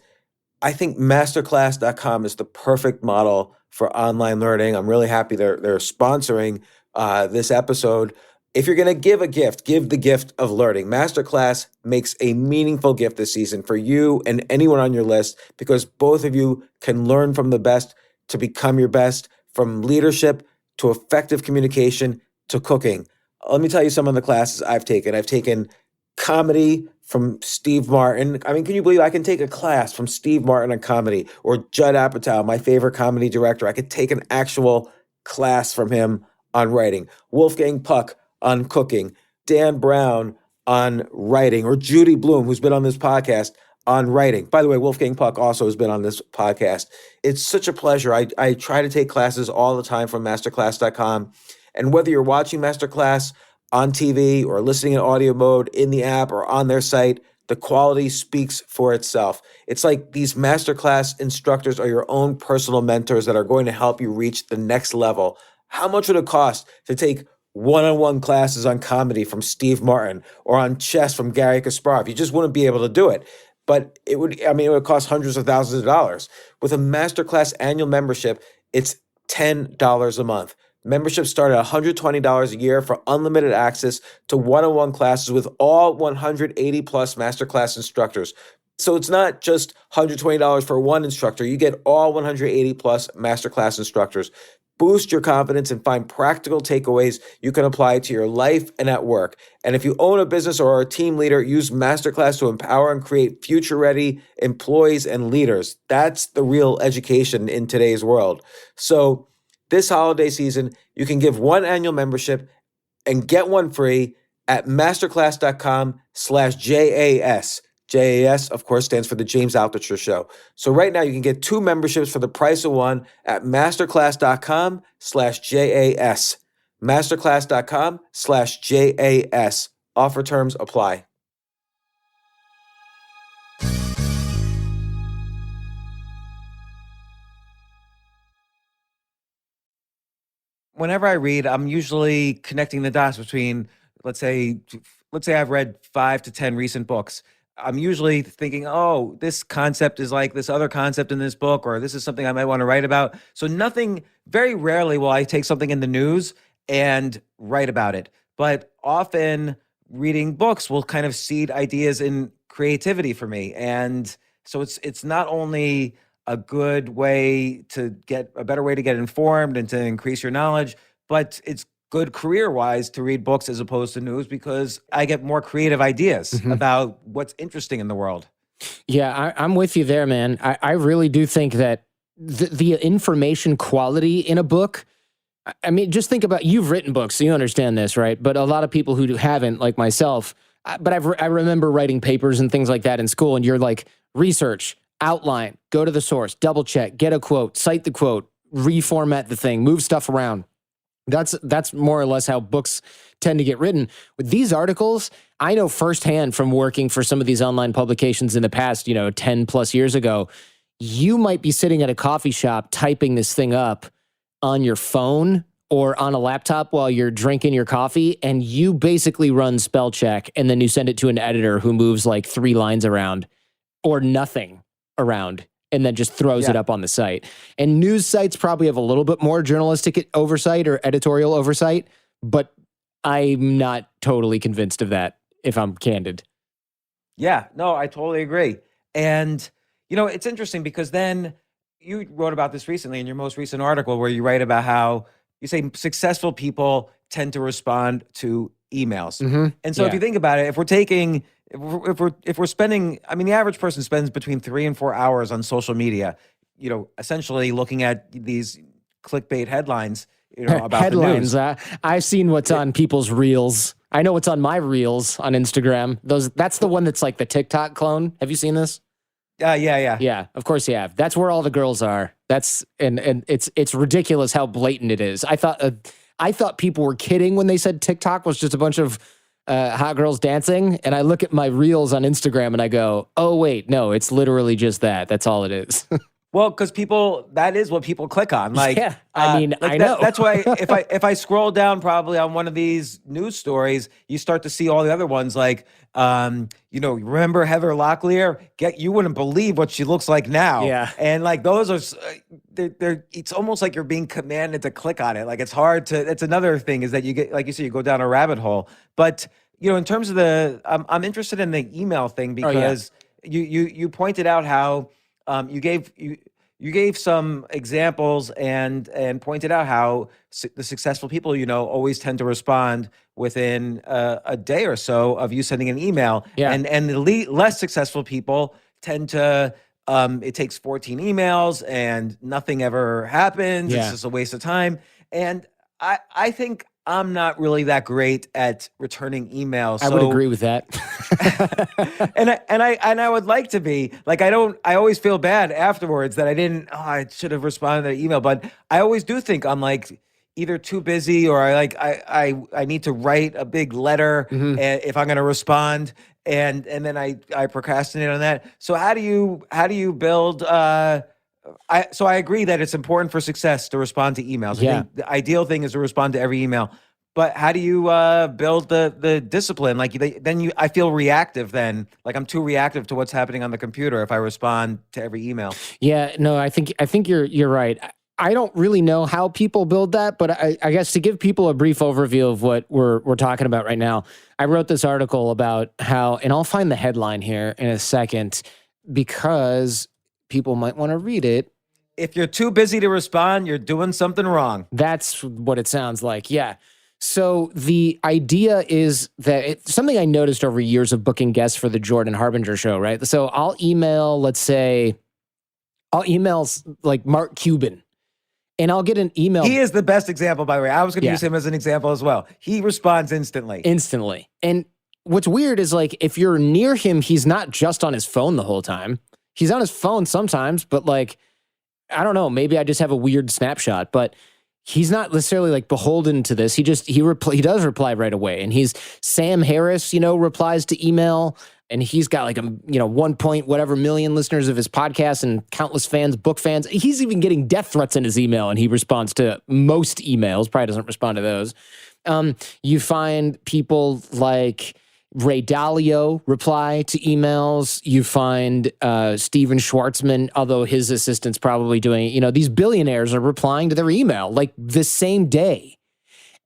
I think masterclass.com is the perfect model for online learning. I'm really happy they're sponsoring this episode. If you're going to give a gift, give the gift of learning. Masterclass makes a meaningful gift this season for you and anyone on your list, because both of you can learn from the best to become your best, from leadership to effective communication to cooking. Let me tell you some of the classes I've taken. I've taken comedy from Steve Martin. I mean, can you believe I can take a class from Steve Martin on comedy, or Judd Apatow, my favorite comedy director? I could take an actual class from him on writing. Wolfgang Puck on cooking. Dan Brown on writing, or Judy Bloom, who's been on this podcast, on writing. By the way, Wolfgang Puck also has been on this podcast. It's such a pleasure. I try to take classes all the time from masterclass.com. And whether you're watching Masterclass on TV or listening in audio mode in the app or on their site, the quality speaks for itself. It's like these Masterclass instructors are your own personal mentors that are going to help you reach the next level. How much would it cost to take one-on-one classes on comedy from Steve Martin or on chess from Gary Kasparov? You just wouldn't be able to do it. But it would cost hundreds of thousands of dollars. With a Masterclass annual membership, it's $10 a month. Memberships start at $120 a year for unlimited access to one-on-one classes with all 180 plus Masterclass instructors. So it's not just $120 for one instructor. You get all 180 plus Masterclass instructors. Boost your confidence and find practical takeaways you can apply to your life and at work. And if you own a business or are a team leader, use Masterclass to empower and create future-ready employees and leaders. That's the real education in today's world. So this holiday season, you can give one annual membership and get one free at masterclass.com/JAS. JAS, of course, stands for the James Altucher Show. So right now you can get two memberships for the price of one at masterclass.com/JAS. Masterclass.com/JAS. Offer terms apply. whenever I read, I'm usually connecting the dots between, let's say, I've read 5 to 10 recent books. I'm usually thinking, oh, this concept is like this other concept in this book, or this is something I might want to write about. So very rarely will I take something in the news and write about it. But often reading books will kind of seed ideas in creativity for me. And so it's not only a good way to get a better way to get informed and to increase your knowledge, but it's good career-wise to read books as opposed to news because I get more creative ideas about what's interesting in the world. Yeah, I'm with you there, man. I really do think that the information quality in a book, I mean, just think about, you've written books, so you understand this, right? But a lot of people who haven't, like myself, but I remember writing papers and things like that in school, and you're like, research, outline, go to the source, double check, get a quote, cite the quote, reformat the thing, move stuff around. That's more or less how books tend to get written. With these articles, I know firsthand from working for some of these online publications in the past, 10 plus years ago, you might be sitting at a coffee shop typing this thing up on your phone or on a laptop while you're drinking your coffee, and you basically run spell check, and then you send it to an editor who moves like 3 lines around or nothing around, and then just throws it up on the site. And news sites probably have a little bit more journalistic oversight or editorial oversight, but I'm not totally convinced of that, if I'm candid. Yeah, no, I totally agree. And, it's interesting because then you wrote about this recently in your most recent article where you write about how you say successful people tend to respond to emails. And so if you think about it, if we're spending, I mean, the average person spends between 3 and 4 hours on social media, essentially looking at these clickbait headlines, about headlines. the news. I've seen what's on people's reels. I know what's on my reels on Instagram. That's the one that's like the TikTok clone. Have you seen this? Yeah. Yeah, of course you have. That's where all the girls are. And it's ridiculous how blatant it is. I thought people were kidding when they said TikTok was just a bunch of hot girls dancing. And I look at my reels on Instagram and I go, oh wait, no, it's literally just that. That's all it is. Well, because that is what people click on. Like, yeah, I mean, I know. That's why if I scroll down probably on one of these news stories, you start to see all the other ones like, remember Heather Locklear? You wouldn't believe what she looks like now. Yeah. And like those are, it's almost like you're being commanded to click on it. Like it's hard to, that's another thing is that you get, like you said, you go down a rabbit hole. But, in terms of I'm interested in the email thing because you pointed out how, you gave some examples and pointed out how the successful people always tend to respond within a day or so of you sending an email. Yeah. And the less successful people tend to it takes 14 emails and nothing ever happens. Yeah. It's just a waste of time. And I think I'm not really that great at returning emails. I would agree with that. and I would like to be. Like I always feel bad afterwards that I should have responded to the email, but I always do think I'm like either too busy or I need to write a big letter if I'm going to respond and then I procrastinate on that. So how do you build so I agree that it's important for success to respond to emails. Yeah. I think the ideal thing is to respond to every email. But how do you build the discipline? Like I feel reactive then. Like I'm too reactive to what's happening on the computer if I respond to every email. Yeah, no, I think you're right. I don't really know how people build that, but I guess to give people a brief overview of what we're talking about right now, I wrote this article about how, and I'll find the headline here in a second because people might want to read it. If you're too busy to respond, you're doing something wrong. That's what it sounds like. Yeah. So the idea is that it's something I noticed over years of booking guests for the Jordan Harbinger show, right? So I'll email like Mark Cuban, and I'll get an email. He is the best example, by the way. I was going to use him as an example as well. He responds instantly. And what's weird is like, if you're near him, he's not just on his phone the whole time. He's on his phone sometimes, but like, I don't know, maybe I just have a weird snapshot, but he's not necessarily like beholden to this. He does reply right away. And Sam Harris, replies to email. and he's got like 1 point whatever million listeners of his podcast and countless fans, book fans. He's even getting death threats in his email, and he responds to most emails. Probably doesn't respond to those. You find people like Ray Dalio reply to emails. You find Steven Schwartzman, although his assistant's probably doing, these billionaires are replying to their email like the same day.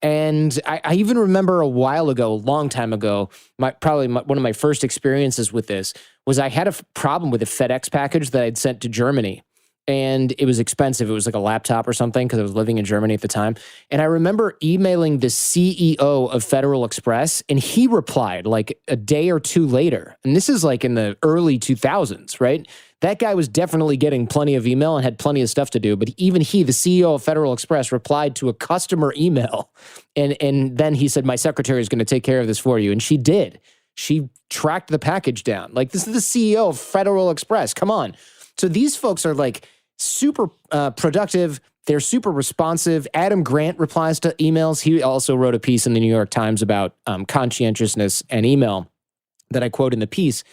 And I even remember a while ago, a long time ago, one of my first experiences with this was I had a problem with a FedEx package that I'd sent to Germany. And it was expensive. It was like a laptop or something because I was living in Germany at the time. And I remember emailing the CEO of Federal Express, and he replied like a day or two later. And this is like in the early 2000s, right? That guy was definitely getting plenty of email and had plenty of stuff to do. But even he, the CEO of Federal Express, replied to a customer email. And then he said, my secretary is going to take care of this for you. And she did. She tracked the package down. Like, this is the CEO of Federal Express. Come on. So these folks are like super productive. They're super responsive. Adam Grant replies to emails. He also wrote a piece in the New York Times about conscientiousness and email that I quote in the piece.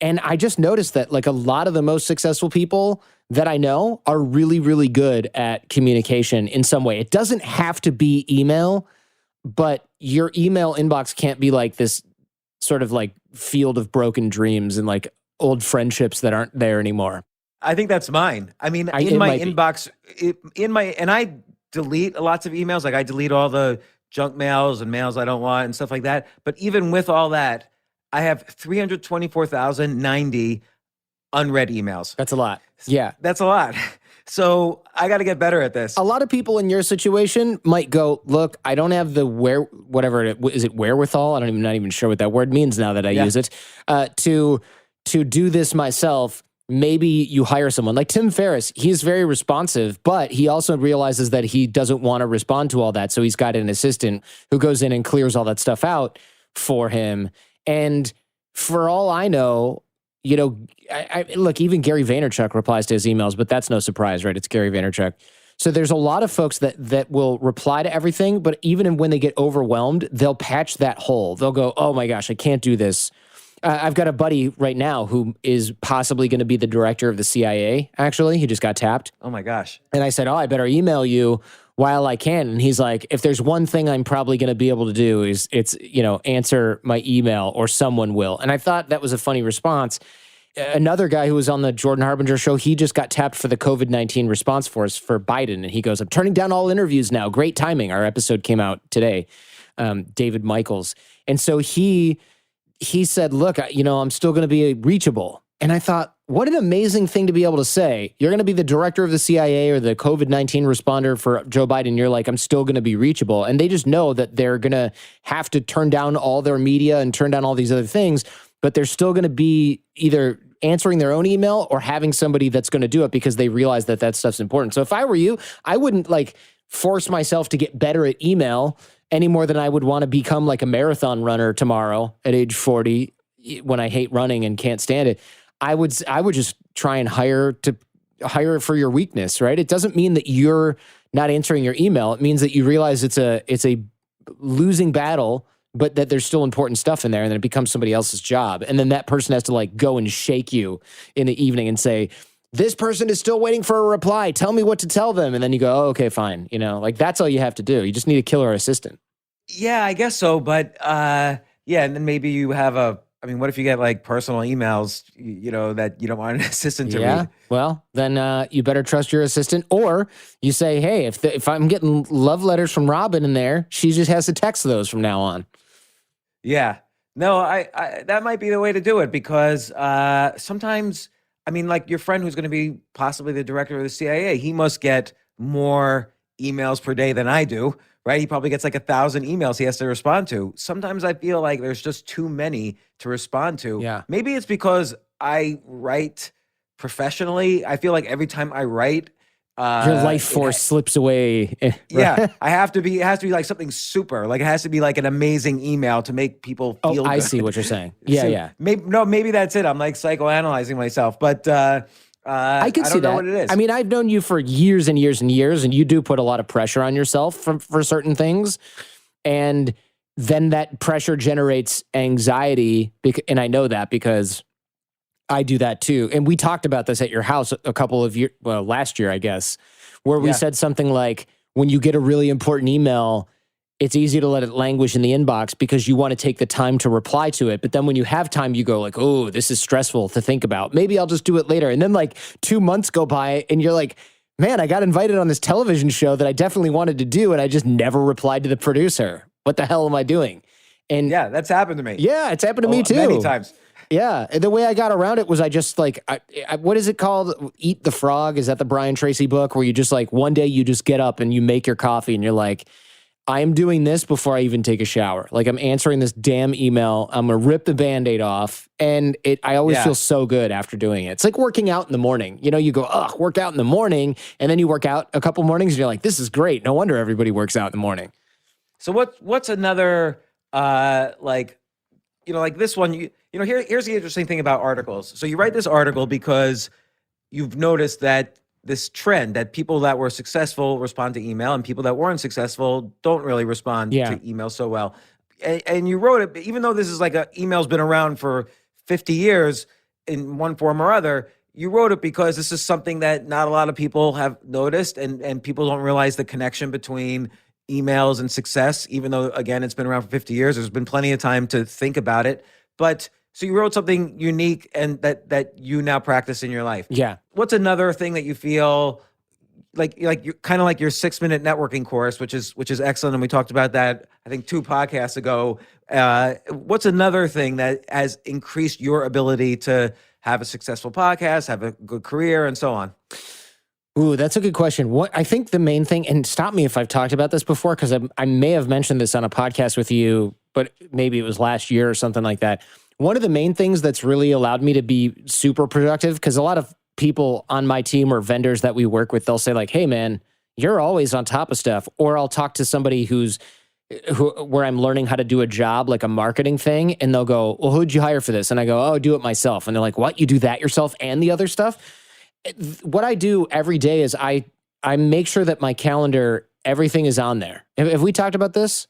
And I just noticed that like a lot of the most successful people that I know are really, really good at communication in some way. It doesn't have to be email, but your email inbox can't be like this sort of like field of broken dreams and like old friendships that aren't there anymore. I think that's mine. I mean, in my inbox, and I delete lots of emails. Like I delete all the junk mails and mails I don't want and stuff like that. But even with all that, I have 324,090 unread emails. That's a lot. Yeah. That's a lot. So I got to get better at this. A lot of people in your situation might go, look, I don't have the wherewithal? I'm not even sure what that word means now that I use it, to do this myself. Maybe you hire someone like Tim Ferriss. He's very responsive, but he also realizes that he doesn't want to respond to all that. So he's got an assistant who goes in and clears all that stuff out for him. And for all I know, look, even Gary Vaynerchuk replies to his emails, but that's no surprise, right? It's Gary Vaynerchuk. So there's a lot of folks that will reply to everything, but even when they get overwhelmed, they'll patch that hole. They'll go, oh my gosh, I can't do this. I've got a buddy right now who is possibly going to be the director of the CIA, actually. He just got tapped. Oh my gosh. And I said, I better email you while I can. And he's like, if there's one thing I'm probably going to be able to do it's answer my email or someone will. And I thought that was a funny response. Another guy who was on the Jordan Harbinger show, he just got tapped for the COVID-19 response force for Biden. And he goes, I'm turning down all interviews now. Great timing. Our episode came out today. David Michaels. And so he said, look, I'm still going to be reachable. And I thought, what an amazing thing to be able to say. You're going to be the director of the CIA or the COVID-19 responder for Joe Biden. You're like, I'm still going to be reachable. And they just know that they're going to have to turn down all their media and turn down all these other things, but they're still going to be either answering their own email or having somebody that's going to do it because they realize that stuff's important. So if I were you, I wouldn't force myself to get better at email any more than I would want to become like a marathon runner tomorrow at age 40 when I hate running and can't stand it. I would just try and hire it for your weakness, right? It doesn't mean that you're not answering your email. It means that you realize it's a losing battle, but that there's still important stuff in there, and then it becomes somebody else's job. And then that person has to go and shake you in the evening and say, this person is still waiting for a reply. Tell me what to tell them. And then you go, oh, okay, fine. That's all you have to do. You just need a killer assistant. Yeah, I guess so. But and then maybe you have what if you get personal emails, that you don't want an assistant to read? Well, then you better trust your assistant, or you say, hey, if I'm getting love letters from Robin in there, she just has to text those from now on. Yeah. No, I that might be the way to do it because sometimes, your friend who's going to be possibly the director of the CIA, he must get more emails per day than I do, right? He probably gets 1,000 emails he has to respond to. Sometimes I feel like there's just too many to respond to. Yeah. Maybe it's because I write professionally. I feel like every time I write, your life force slips away. Right? Yeah, it has to be something super. It has to be an amazing email to make people feel good. I see what you're saying. Yeah. Maybe that's it. I'm psychoanalyzing myself, but I can see that. What it is. I've known you for years and years and years, and you do put a lot of pressure on yourself for certain things. And then that pressure generates anxiety. And I know that because I do that too. And we talked about this at your house a couple of years, well, last year, I guess, where we said something like, when you get a really important email, it's easy to let it languish in the inbox because you want to take the time to reply to it. But then when you have time, you go like, oh, this is stressful to think about. Maybe I'll just do it later. And then like 2 months go by and you're like, man, I got invited on this television show that I definitely wanted to do. And I just never replied to the producer. What the hell am I doing? And Yeah, that's happened to me. yeah, it's happened to me too. Many times. Yeah. And the way I got around it was I just like, what is it called? Eat the Frog. Is that the Brian Tracy book where you just like one day you just get up and you make your coffee and you're like, I am doing this before I even take a shower. Like I'm answering this damn email. I'm going to rip the Band-Aid off. And I always feel so good after doing it. It's like working out in the morning. You know, you go, work out in the morning. And then you work out a couple mornings and you're like, this is great. No wonder everybody works out in the morning. So what's another, like this one, here's the interesting thing about articles. So you write this article because you've noticed that this trend that people that were successful respond to email and people that weren't successful don't really respond to email so well. And you wrote it, even though this is like email's been around for 50 years in one form or other, you wrote it because this is something that not a lot of people have noticed and people don't realize the connection between emails and success, even though, again, it's been around for 50 years. There's been plenty of time to think about it. But so you wrote something unique and that you now practice in your life. Yeah. What's another thing that you feel like you're kind of like your 6-minute networking course, which is excellent. And we talked about that, I think 2 podcasts ago. What's another thing that has increased your ability to have a successful podcast, have a good career, and so on? Ooh, that's a good question. What I think the main thing, and stop me if I've talked about this before, because I may have mentioned this on a podcast with you, but maybe it was last year or something like that. One of the main things that's really allowed me to be super productive, because a lot of people on my team or vendors that we work with, they'll say like, hey man, you're always on top of stuff. Or I'll talk to somebody where I'm learning how to do a job, like a marketing thing. And they'll go, well, who'd you hire for this? And I go, oh, do it myself. And they're like, what? You do that yourself and the other stuff? What I do every day is I make sure that my calendar, everything is on there. Have we talked about this?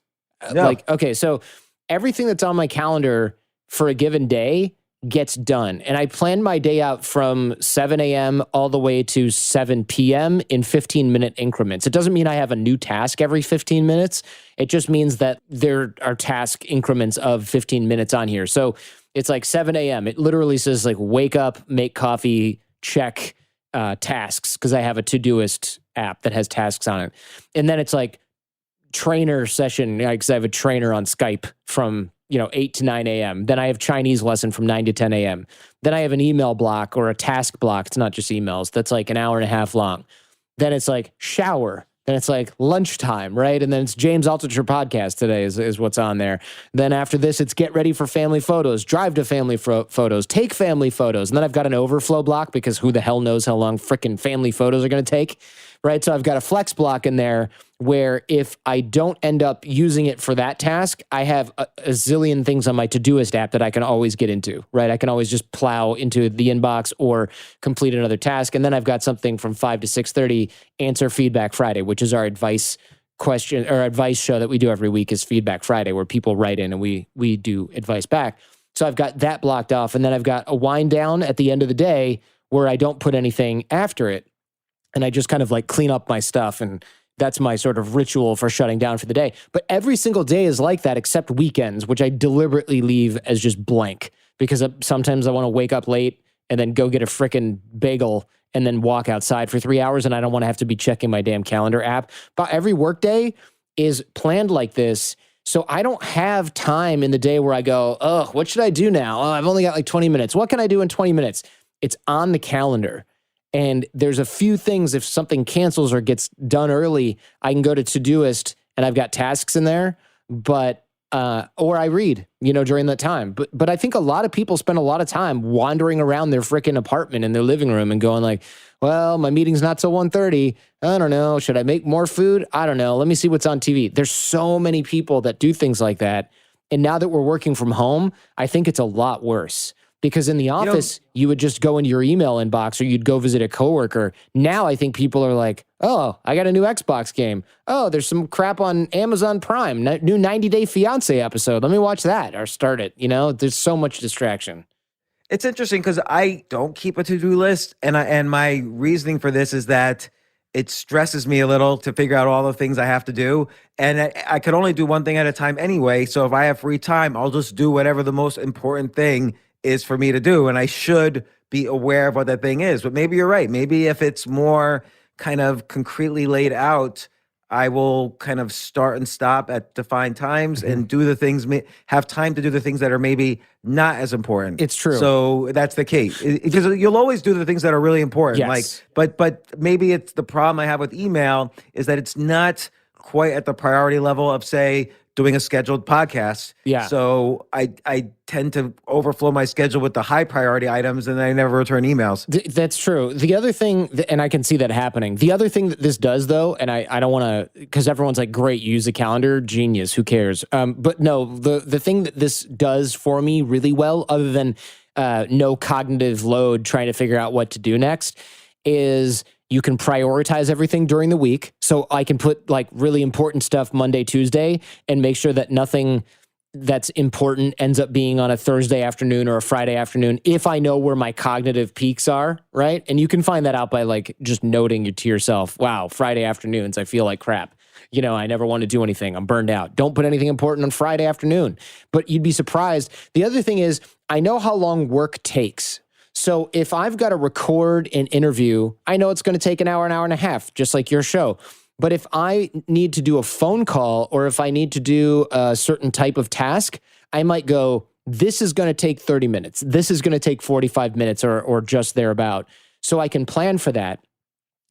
No. Okay, so everything that's on my calendar for a given day gets done. And I plan my day out from 7 a.m. all the way to 7 p.m. in 15-minute increments. It doesn't mean I have a new task every 15 minutes. It just means that there are task increments of 15 minutes on here. So it's like 7 a.m. It literally says like wake up, make coffee, check tasks, because I have a Todoist app that has tasks on it. And then it's like trainer session, because I have a trainer on Skype from 8 to 9 a.m. Then I have Chinese lesson from 9 to 10 a.m. Then I have an email block or a task block. It's not just emails. That's like an hour and a half long. Then it's like shower. Then it's like lunchtime, right? And then it's James Altucher podcast today is what's on there. Then after this, it's get ready for family photos, drive to family photos, take family photos. And then I've got an overflow block because who the hell knows how long freaking family photos are going to take, right? So I've got a flex block in there where if I don't end up using it for that task, I have a zillion things on my Todoist app that I can always get into, right? I can always just plow into the inbox or complete another task. And then I've got something from 5 to 6:30, Answer Feedback Friday, which is our advice question or advice show that we do every week is Feedback Friday, where people write in and we do advice back. So I've got that blocked off. And then I've got a wind down at the end of the day where I don't put anything after it. And I just kind of like clean up my stuff, and that's my sort of ritual for shutting down for the day. But every single day is like that except weekends, which I deliberately leave as just blank because sometimes I want to wake up late and then go get a frickin' bagel and then walk outside for 3 hours, and I don't want to have to be checking my damn calendar app. But every workday is planned like this, so I don't have time in the day where I go, oh, what should I do now? Oh, I've only got like 20 minutes. What can I do in 20 minutes? It's on the calendar. And there's a few things, if something cancels or gets done early, I can go to Todoist and I've got tasks in there, but or I read, during that time. But I think a lot of people spend a lot of time wandering around their freaking apartment in their living room and going like, well, my meeting's not till 1:30. I don't know. Should I make more food? I don't know. Let me see what's on TV. There's so many people that do things like that. And now that we're working from home, I think it's a lot worse. Because in the office, you would just go into your email inbox or you'd go visit a coworker. Now I think people are like, oh, I got a new Xbox game. Oh, there's some crap on Amazon Prime, new 90 Day Fiance episode. Let me watch that or start it. There's so much distraction. It's interesting because I don't keep a to-do list, and my reasoning for this is that it stresses me a little to figure out all the things I have to do, and I can only do one thing at a time anyway. So if I have free time, I'll just do whatever the most important thing is for me to do, and I should be aware of what that thing is. But maybe you're right. Maybe if it's more kind of concretely laid out, I will kind of start and stop at defined times and do the things, have time to do the things that are maybe not as important. It's true. So that's the key, because you'll always do the things that are really important. Yes. But maybe it's the problem I have with email is that it's not quite at the priority level of, say, doing a scheduled podcast. Yeah. So I tend to overflow my schedule with the high priority items, and I never return emails. That's true. The other thing, and I can see that happening. The other thing that this does, though, and I don't want to, because everyone's like, great, use a calendar, genius, who cares? But no, the thing that this does for me really well, other than no cognitive load trying to figure out what to do next, is you can prioritize everything during the week. So I can put like really important stuff Monday, Tuesday, and make sure that nothing that's important ends up being on a Thursday afternoon or a Friday afternoon if I know where my cognitive peaks are, right? And you can find that out by like just noting to yourself, wow, Friday afternoons, I feel like crap. I never want to do anything. I'm burned out. Don't put anything important on Friday afternoon. But you'd be surprised. The other thing is, I know how long work takes. So if I've got to record an interview, I know it's going to take an hour and a half, just like your show. But if I need to do a phone call or if I need to do a certain type of task, I might go, this is going to take 30 minutes. This is going to take 45 minutes or just thereabout. So I can plan for that.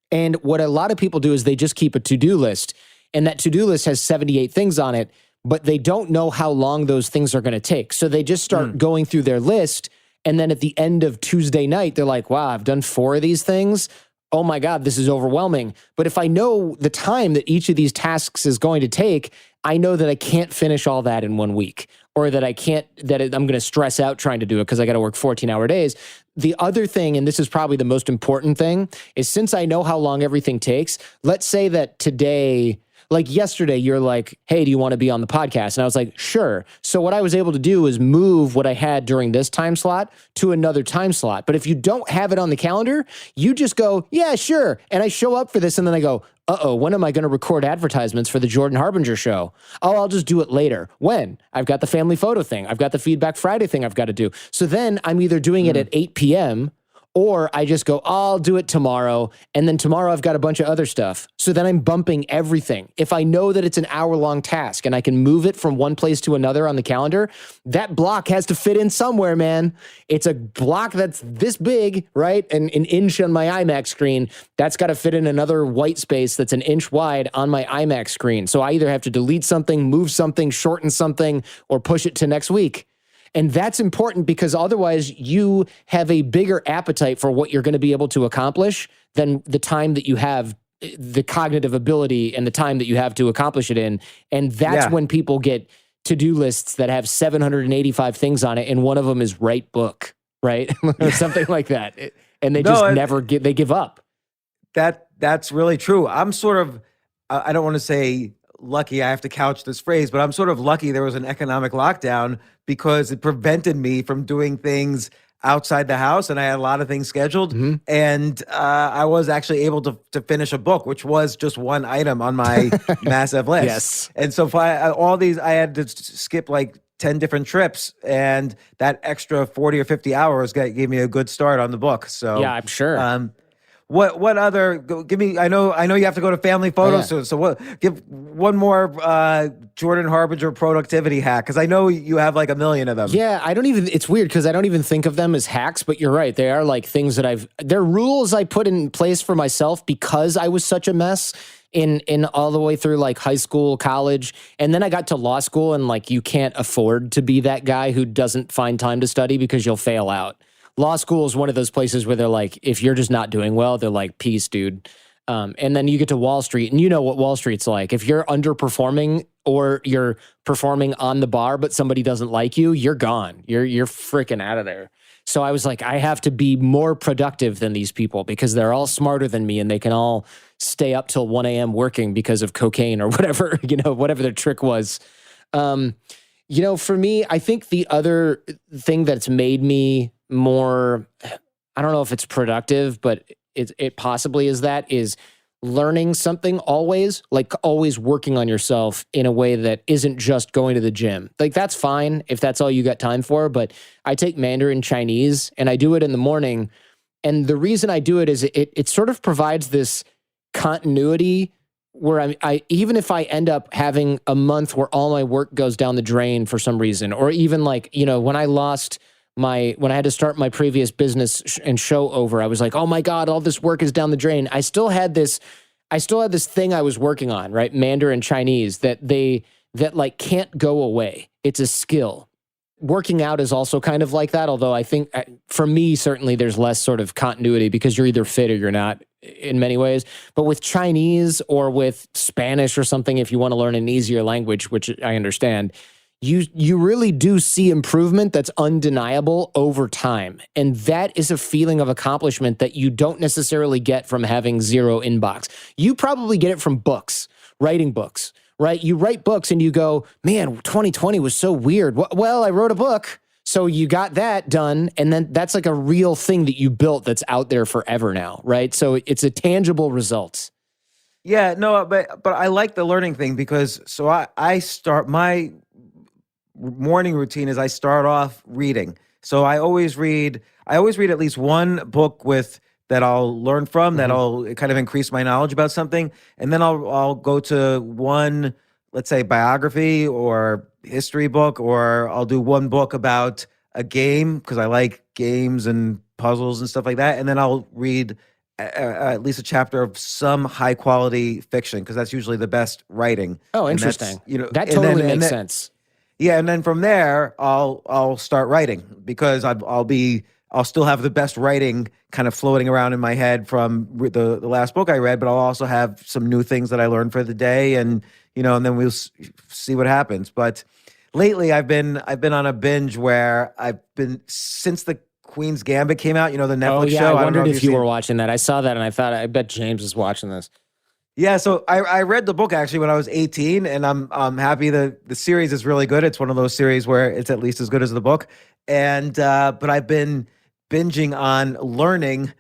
And what a lot of people do is they just keep a to-do list. And that to-do list has 78 things on it, but they don't know how long those things are going to take. So they just start going through their list. And then at the end of Tuesday night, they're like, wow, I've done 4 of these things. Oh my God, this is overwhelming. But if I know the time that each of these tasks is going to take, I know that I can't finish all that in 1 week, or that I'm going to stress out trying to do it because I got to work 14-hour days. The other thing, and this is probably the most important thing, is since I know how long everything takes, let's say that today, like yesterday, you're like, hey, do you want to be on the podcast? And I was like, sure. So what I was able to do is move what I had during this time slot to another time slot. But if you don't have it on the calendar, you just go, yeah, sure. And I show up for this and then I go, when am I going to record advertisements for the Jordan Harbinger show? Oh, I'll just do it later. When? I've got the family photo thing. I've got the Feedback Friday thing I've got to do. So then I'm either doing it at 8 p.m. or I just go, I'll do it tomorrow. And then tomorrow I've got a bunch of other stuff. So then I'm bumping everything. If I know that it's an hour-long task and I can move it from one place to another on the calendar, that block has to fit in somewhere, man. It's a block that's this big, right? And an inch on my iMac screen. That's got to fit in another white space that's an inch wide on my iMac screen. So I either have to delete something, move something, shorten something, or push it to next week. And that's important because otherwise you have a bigger appetite for what you're going to be able to accomplish than the time that you have, the cognitive ability and the time that you have to accomplish it in. And that's when people get to-do lists that have 785 things on it. And one of them is write book, right? Or something like that. And they they give up. That's really true. I'm sort of, I don't want to say lucky, I have to couch this phrase, but I'm sort of lucky there was an economic lockdown because it prevented me from doing things outside the house, and I had a lot of things scheduled. And I was actually able to finish a book, which was just one item on my massive list. Yes. And so I had to skip like 10 different trips, and that extra 40 or 50 hours gave me a good start on the book. So yeah, I'm sure. What other? Give me. I know you have to go to family photos soon. So what? Give one more Jordan Harbinger productivity hack, because I know you have like a million of them. Yeah, I don't even. It's weird because I don't even think of them as hacks. But you're right; they are like things that they're rules I put in place for myself because I was such a mess in all the way through like high school, college, and then I got to law school, and like you can't afford to be that guy who doesn't find time to study because you'll fail out. Law school is one of those places where they're like, if you're just not doing well, they're like, peace, dude. And then you get to Wall Street, and you know what Wall Street's like. If you're underperforming or you're performing on the bar, but somebody doesn't like you, you're gone. You're freaking out of there. So I was like, I have to be more productive than these people because they're all smarter than me and they can all stay up till 1 a.m. working because of cocaine or whatever, whatever their trick was. For me, I think the other thing that's made me more, I don't know if it's productive, but it possibly is learning something always, like always working on yourself in a way that isn't just going to the gym. Like that's fine if that's all you got time for, but I take Mandarin Chinese and I do it in the morning. And the reason I do it is it sort of provides this continuity where I even if I end up having a month where all my work goes down the drain for some reason, or even like, when I had to start my previous business and show over, I was like, oh my God, all this work is down the drain. I still had this thing I was working on, right? Mandarin Chinese that like can't go away. It's a skill. Working out is also kind of like that. Although I think for me, certainly there's less sort of continuity because you're either fit or you're not in many ways. But with Chinese or with Spanish or something, if you want to learn an easier language, which I understand, you really do see improvement that's undeniable over time. And that is a feeling of accomplishment that you don't necessarily get from having zero inbox. You probably get it from books, writing books, right? You write books and you go, man, 2020 was so weird. Well, I wrote a book. So you got that done. And then that's like a real thing that you built that's out there forever now, right? So it's a tangible result. Yeah, no, but I like the learning thing because I start my morning routine is I start off reading. So I always read at least one book that I'll learn from, that'll kind of increase my knowledge about something. And then I'll go to one, let's say, biography or history book, or I'll do one book about a game because I like games and puzzles and stuff like that. And then I'll read at least a chapter of some high quality fiction because that's usually the best writing. Oh, interesting. That totally makes sense. Yeah, and then from there, I'll start writing because I'll still have the best writing kind of floating around in my head from the last book I read, but I'll also have some new things that I learned for the day, and and then we'll see what happens. But lately, I've been on a binge where I've been since the Queen's Gambit came out. The Netflix show. I wondered if you were watching that. I saw that, and I thought, I bet James is watching this. Yeah, so I read the book actually when I was 18, and I'm happy the series is really good. It's one of those series where it's at least as good as the book. And but I've been binging on learning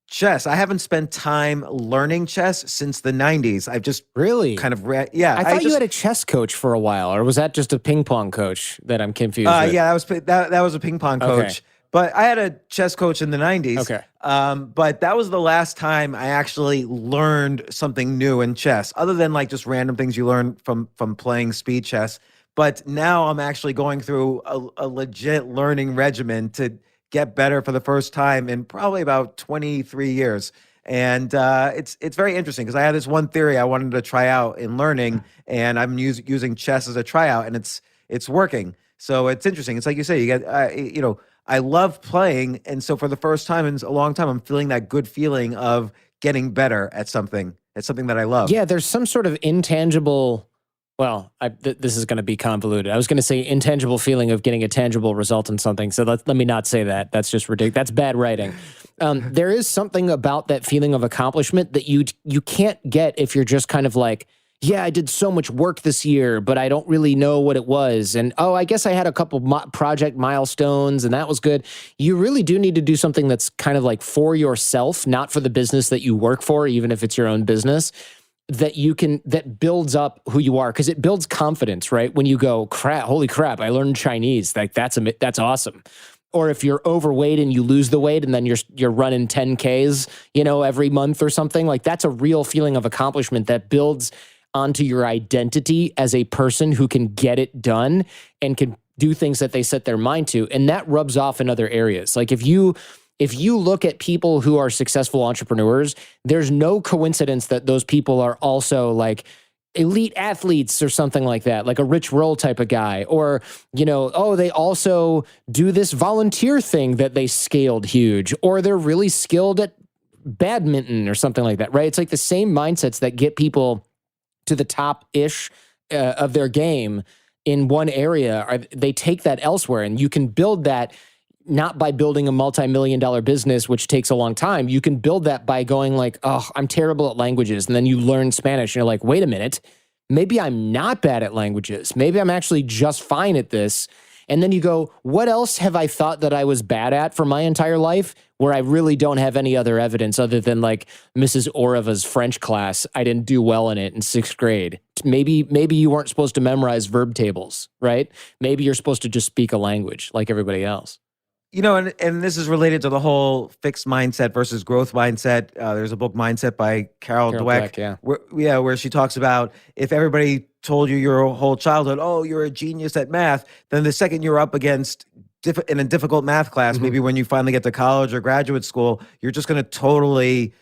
chess. I haven't spent time learning chess since the 90s. I've just really kind of read. Yeah, I thought you had a chess coach for a while, or was that just a ping pong coach that I'm confused with? Yeah, that was a ping pong coach. Okay. But I had a chess coach in the 90s. Okay. But that was the last time I actually learned something new in chess, other than like just random things you learn from playing speed chess. But now I'm actually going through a legit learning regimen to get better for the first time in probably about 23 years. And it's very interesting because I had this one theory I wanted to try out in learning, and I'm using chess as a tryout, and it's working. So it's interesting. It's like you say, you get I love playing, and so for the first time in a long time, I'm feeling that good feeling of getting better at something. It's something that I love. Yeah, there's some sort of intangible. Well, this is going to be convoluted. I was going to say intangible feeling of getting a tangible result in something. So let me not say that. That's just ridiculous. That's bad writing. There is something about that feeling of accomplishment that you can't get if you're just kind of like, yeah, I did so much work this year, but I don't really know what it was. And, I guess I had a couple project milestones and that was good. You really do need to do something that's kind of like for yourself, not for the business that you work for, even if it's your own business, that builds up who you are. Cause it builds confidence, right? When you go, holy crap, I learned Chinese. Like that's awesome. Or if you're overweight and you lose the weight and then you're running 10Ks, every month or something, like that's a real feeling of accomplishment that builds onto your identity as a person who can get it done and can do things that they set their mind to. And that rubs off in other areas. Like if you look at people who are successful entrepreneurs, there's no coincidence that those people are also like elite athletes or something like that, like a Rich Roll type of guy, or, they also do this volunteer thing that they scaled huge, or they're really skilled at badminton or something like that, right? It's like the same mindsets that get people to the top-ish of their game in one area, they take that elsewhere, and you can build that. not by building a multi-million-dollar business, which takes a long time. You can build that by going like, oh, I'm terrible at languages. And then you learn Spanish and you're like, wait a minute, maybe I'm not bad at languages. Maybe I'm actually just fine at this. And then you go, what else have I thought that I was bad at for my entire life where I really don't have any other evidence other than like Mrs. Oreva's French class? I didn't do well in it in 6th grade. Maybe you weren't supposed to memorize verb tables, right? Maybe you're supposed to just speak a language like everybody else. You know, and this is related to the whole fixed mindset versus growth mindset. There's a book, Mindset, by Carol Dweck, where she talks about if everybody told you your whole childhood, oh, you're a genius at math, then the second you're up against in a difficult math class, maybe when you finally get to college or graduate school, you're just going to totally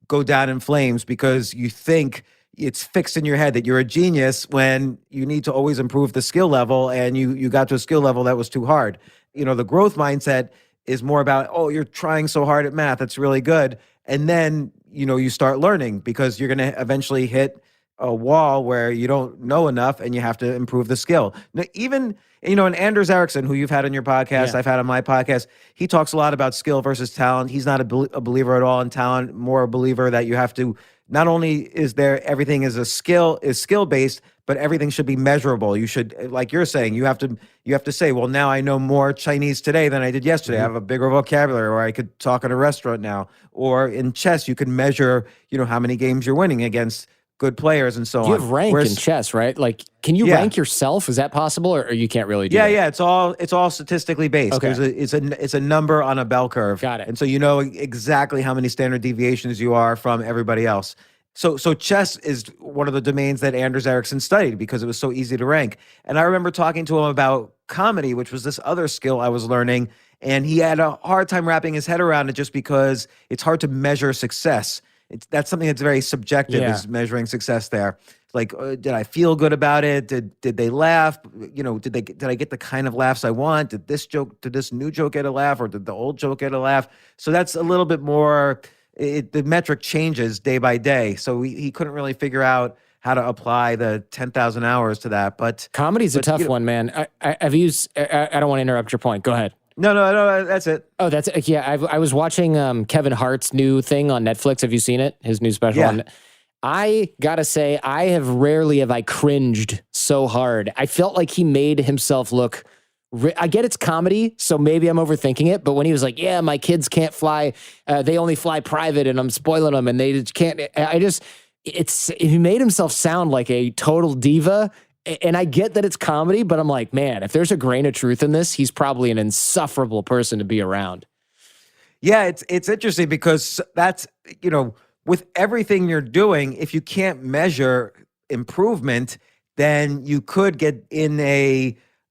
go down in flames because you think it's fixed in your head that you're a genius when you need to always improve the skill level, and you got to a skill level that was too hard. You know, the growth mindset is more about, oh, you're trying so hard at math, that's really good. And then, you know, you start learning because you're going to eventually hit a wall where you don't know enough and you have to improve the skill. Now, even, you know, and Anders Ericsson, who you've had on your podcast, I've had on my podcast, he talks a lot about skill versus talent. He's not a believer at all in talent, more a believer that you have to, not only is there everything is skill based, but everything should be measurable. You should, like you're saying, you have to say, well, now I know more Chinese today than I did yesterday. I have a bigger vocabulary, or I could talk at a restaurant now. Or in chess, you can measure, you know, how many games you're winning against good players and so on. You have rank in chess, right? Like, can you rank yourself? Is that possible, or you can't really do that? Yeah. It's all statistically based. Okay. It's a number on a bell curve. Got it. And so you know exactly how many standard deviations you are from everybody else. So chess is one of the domains that Anders Ericsson studied because it was so easy to rank. And I remember talking to him about comedy, which was this other skill I was learning, and he had a hard time wrapping his head around it just because it's hard to measure success. That's something that's very subjective, is measuring success there. Like, did I feel good about it? Did they laugh? You know, did I get the kind of laughs I want? Did this new joke get a laugh, or did the old joke get a laugh? So that's a little bit more. The metric changes day by day. So he couldn't really figure out how to apply the 10,000 hours to that. But comedy's a tough one, man. I don't want to interrupt your point. Go ahead. No, that's it. Oh, that's it. Yeah, I was watching Kevin Hart's new thing on Netflix. Have you seen it? His new special. Yeah. I gotta say, I have rarely cringed so hard. I felt like he made himself look. I get it's comedy, so maybe I'm overthinking it. But when he was like, "Yeah, my kids can't fly; they only fly private, and I'm spoiling them, and they just can't," he made himself sound like a total diva. And I get that it's comedy, but I'm like, man, if there's a grain of truth in this, he's probably an insufferable person to be around. Yeah, it's interesting because that's, you know, with everything you're doing, if you can't measure improvement, then you could get in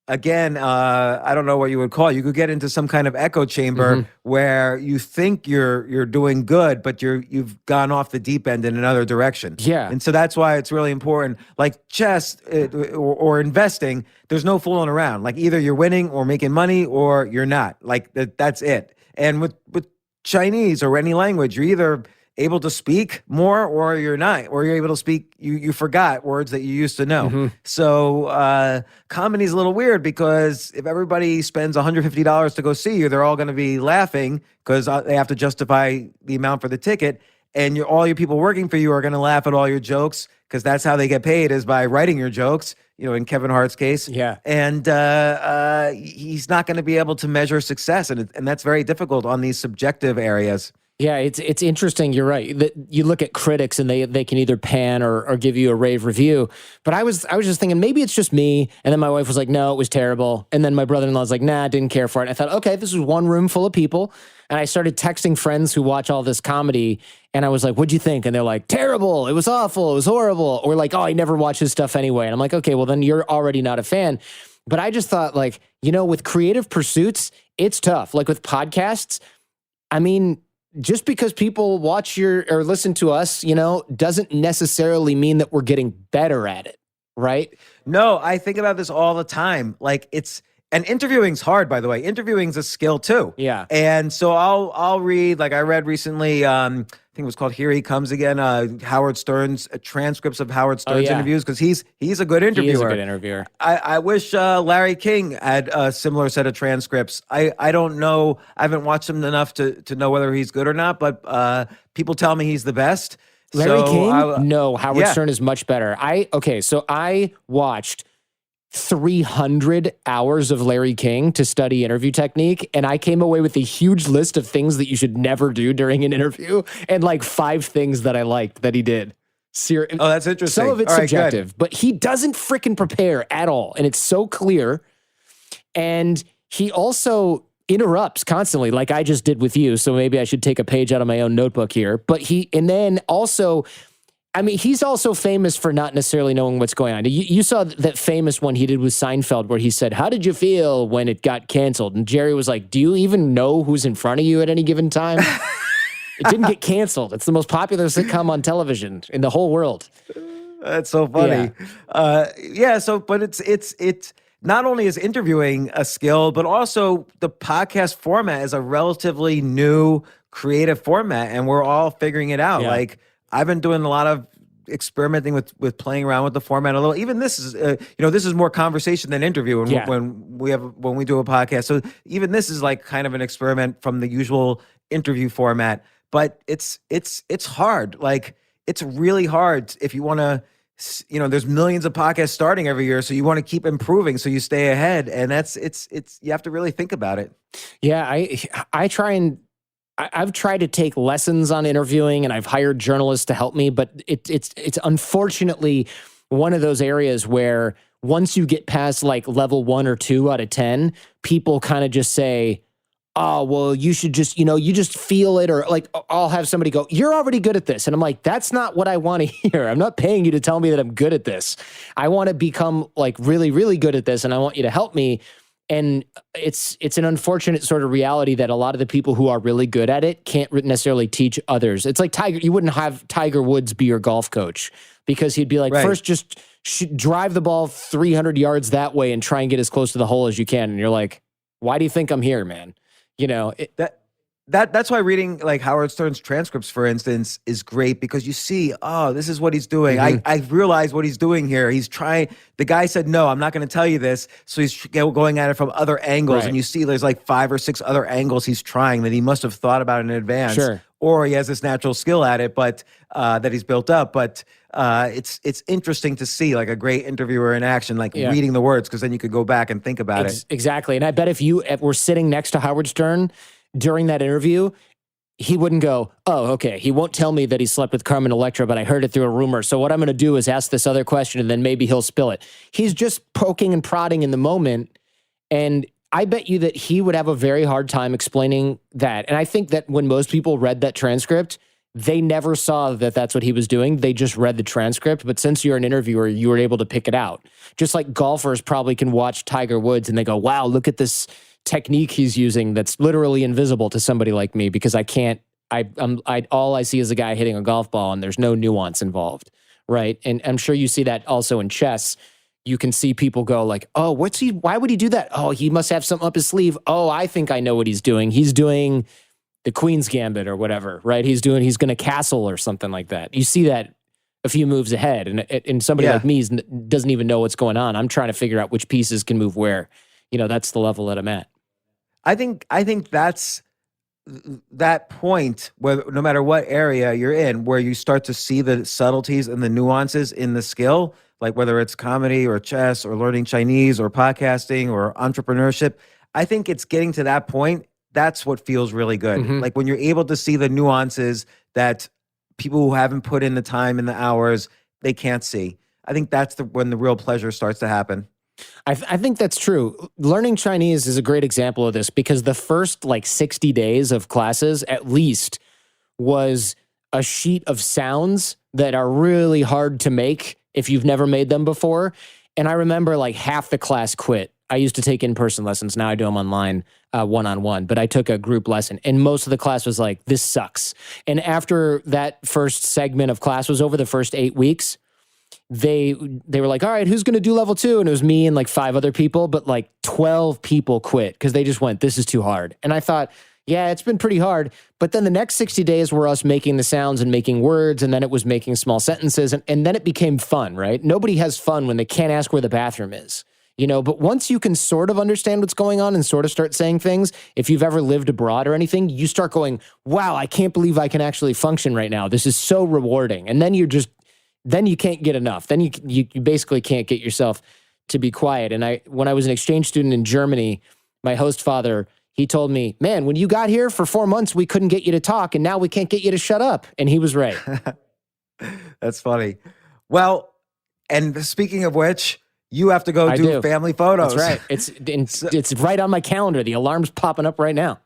I don't know what you would call it. You could get into some kind of echo chamber where you think you're doing good, but you've gone off the deep end in another direction. Yeah. And so that's why it's really important. Like chess or investing, there's no fooling around. Like either you're winning or making money or you're not. Like that's it. And with Chinese or any language, you're either able to speak more or you're not, or you're able to speak, you forgot words that you used to know. So comedy's a little weird because if everybody spends $150 to go see you, they're all going to be laughing because they have to justify the amount for the ticket. And all your people working for you are going to laugh at all your jokes because that's how they get paid, is by writing your jokes, you know, in Kevin Hart's case. Yeah. And he's not going to be able to measure success. And that's very difficult on these subjective areas. Yeah, it's interesting. You're right. That you look at critics and they can either pan or give you a rave review. But I was just thinking maybe it's just me. And then my wife was like, no, it was terrible. And then my brother-in-law was like, nah, didn't care for it. And I thought, okay, this is one room full of people. And I started texting friends who watch all this comedy. And I was like, what'd you think? And they're like, terrible. It was awful. It was horrible. Or like, oh, I never watch his stuff anyway. And I'm like, okay, well then you're already not a fan. But I just thought, like, you know, with creative pursuits, it's tough. Like with podcasts, I mean, just because people watch or listen to us, you know, doesn't necessarily mean that we're getting better at it, right? No, I think about this all the time. Like it's And interviewing's hard, by the way. Interviewing's a skill too. Yeah. And so I'll read, like I read recently, I think it was called Here He Comes Again, Howard Stern's transcripts of Howard Stern's interviews, because he's a good interviewer. He is a good interviewer. I wish Larry King had a similar set of transcripts. I don't know. I haven't watched him enough to know whether he's good or not, but people tell me he's the best. Larry King? No, Howard Stern is much better. So I watched 300 hours of Larry King to study interview technique, and I came away with a huge list of things that you should never do during an interview, and like 5 things that I liked that he did. Oh, that's interesting. Some of it's subjective, but he doesn't freaking prepare at all, and it's so clear. And he also interrupts constantly, like I just did with you, so maybe I should take a page out of my own notebook here. But he's also famous for not necessarily knowing what's going on. You saw that famous one he did with Seinfeld where he said, "How did you feel when it got canceled?" And Jerry was like, "Do you even know who's in front of you at any given time?" It didn't get canceled. It's the most popular sitcom on television in the whole world. That's so funny. But it's not only is interviewing a skill, but also the podcast format is a relatively new creative format, and we're all figuring it out. Yeah. Like, I've been doing a lot of experimenting with playing around with the format a little. Even this is, this is more conversation than interview when we do a podcast. So even this is like kind of an experiment from the usual interview format. But it's hard. Like, it's really hard if you want to. There's millions of podcasts starting every year, so you want to keep improving so you stay ahead. And it's you have to really think about it. Yeah, I've tried to take lessons on interviewing, and I've hired journalists to help me, but it's unfortunately one of those areas where once you get past like level 1 or 2 out of 10, people kind of just say, "Oh, well, you should just, you just feel it," or like I'll have somebody go, "You're already good at this." And I'm like, that's not what I want to hear. I'm not paying you to tell me that I'm good at this. I want to become like really, really good at this, and I want you to help me. And it's an unfortunate sort of reality that a lot of the people who are really good at it can't necessarily teach others. It's like you wouldn't have Tiger Woods be your golf coach because he'd be like, right. First just drive the ball 300 yards that way and try and get as close to the hole as you can. And you're like, why do you think I'm here, man? That's why reading like Howard Stern's transcripts, for instance, is great, because you see, oh, this is what he's doing. Mm-hmm. I realize what he's doing here. He's trying. The guy said, "No, I'm not going to tell you this." So he's going at it from other angles, Right. and you see there's like 5 or 6 other angles he's trying that he must have thought about in advance. Sure. Or he has this natural skill at it, but that he's built up. But it's interesting to see like a great interviewer in action, like reading the words, because then you could go back and think about it. Exactly. And I bet if you were sitting next to Howard Stern during that interview, he wouldn't go, "Oh, okay, he won't tell me that he slept with Carmen Electra, but I heard it through a rumor. So what I'm going to do is ask this other question, and then maybe he'll spill it." He's just poking and prodding in the moment. And I bet you that he would have a very hard time explaining that. And I think that when most people read that transcript, they never saw that that's what he was doing. They just read the transcript. But since you're an interviewer, you were able to pick it out. Just like golfers probably can watch Tiger Woods and they go, "Wow, look at this technique he's using that's literally invisible to somebody like me," because all I see is a guy hitting a golf ball and there's no nuance involved, right? And I'm sure you see that also in chess. You can see people go like, "Oh, why would he do that? Oh, he must have something up his sleeve. Oh, I think I know what he's doing. He's doing the Queen's Gambit or whatever, right? He's going to castle or something like that." You see that a few moves ahead, and somebody like me doesn't even know what's going on. I'm trying to figure out which pieces can move where. That's the level that I'm at. I think that's that point where no matter what area you're in, where you start to see the subtleties and the nuances in the skill, like whether it's comedy or chess or learning Chinese or podcasting or entrepreneurship, I think it's getting to that point. That's what feels really good. Mm-hmm. Like when you're able to see the nuances that people who haven't put in the time and the hours, they can't see. I think that's when the real pleasure starts to happen. I think that's true. Learning Chinese is a great example of this because the first 60 days of classes at least was a sheet of sounds that are really hard to make if you've never made them before. And I remember half the class quit. I used to take in-person lessons. Now I do them online, one-on-one. But I took a group lesson, and most of the class was like, "This sucks." And after that first segment of class was over, the first 8 weeks, they were like, all right, who's going to do level 2? And it was me and like 5 other people, but like 12 people quit because they just went, this is too hard. And I thought, yeah, it's been pretty hard. But then the next 60 days were us making the sounds and making words, and then it was making small sentences, and then it became fun, right? Nobody has fun when they can't ask where the bathroom is, you know? But once you can sort of understand what's going on and sort of start saying things, if you've ever lived abroad or anything, you start going, wow, I can't believe I can actually function right now. This is so rewarding. And then then you can't get enough. Then you basically can't get yourself to be quiet. And when I was an exchange student in Germany, my host father, he told me, man, when you got here for 4 months, we couldn't get you to talk, and now we can't get you to shut up. And he was right. That's funny. Well, and speaking of which, you have to go do family photos. That's right. It's right on my calendar. The alarm's popping up right now.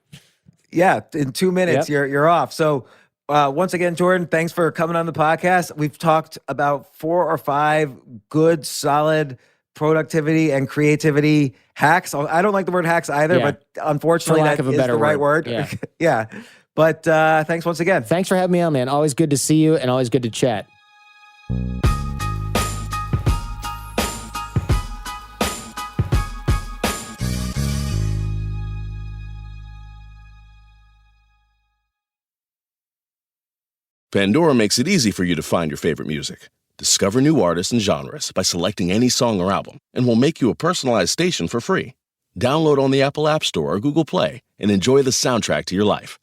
Yeah, in 2 minutes, Yep. you're off. So once again, Jordan, thanks for coming on the podcast. We've talked about 4 or 5 good, solid productivity and creativity hacks. I don't like the word hacks either, but unfortunately that is the right word. Yeah. Yeah. But thanks once again. Thanks for having me on, man. Always good to see you and always good to chat. Pandora makes it easy for you to find your favorite music. Discover new artists and genres by selecting any song or album, and we'll make you a personalized station for free. Download on the Apple App Store or Google Play and enjoy the soundtrack to your life.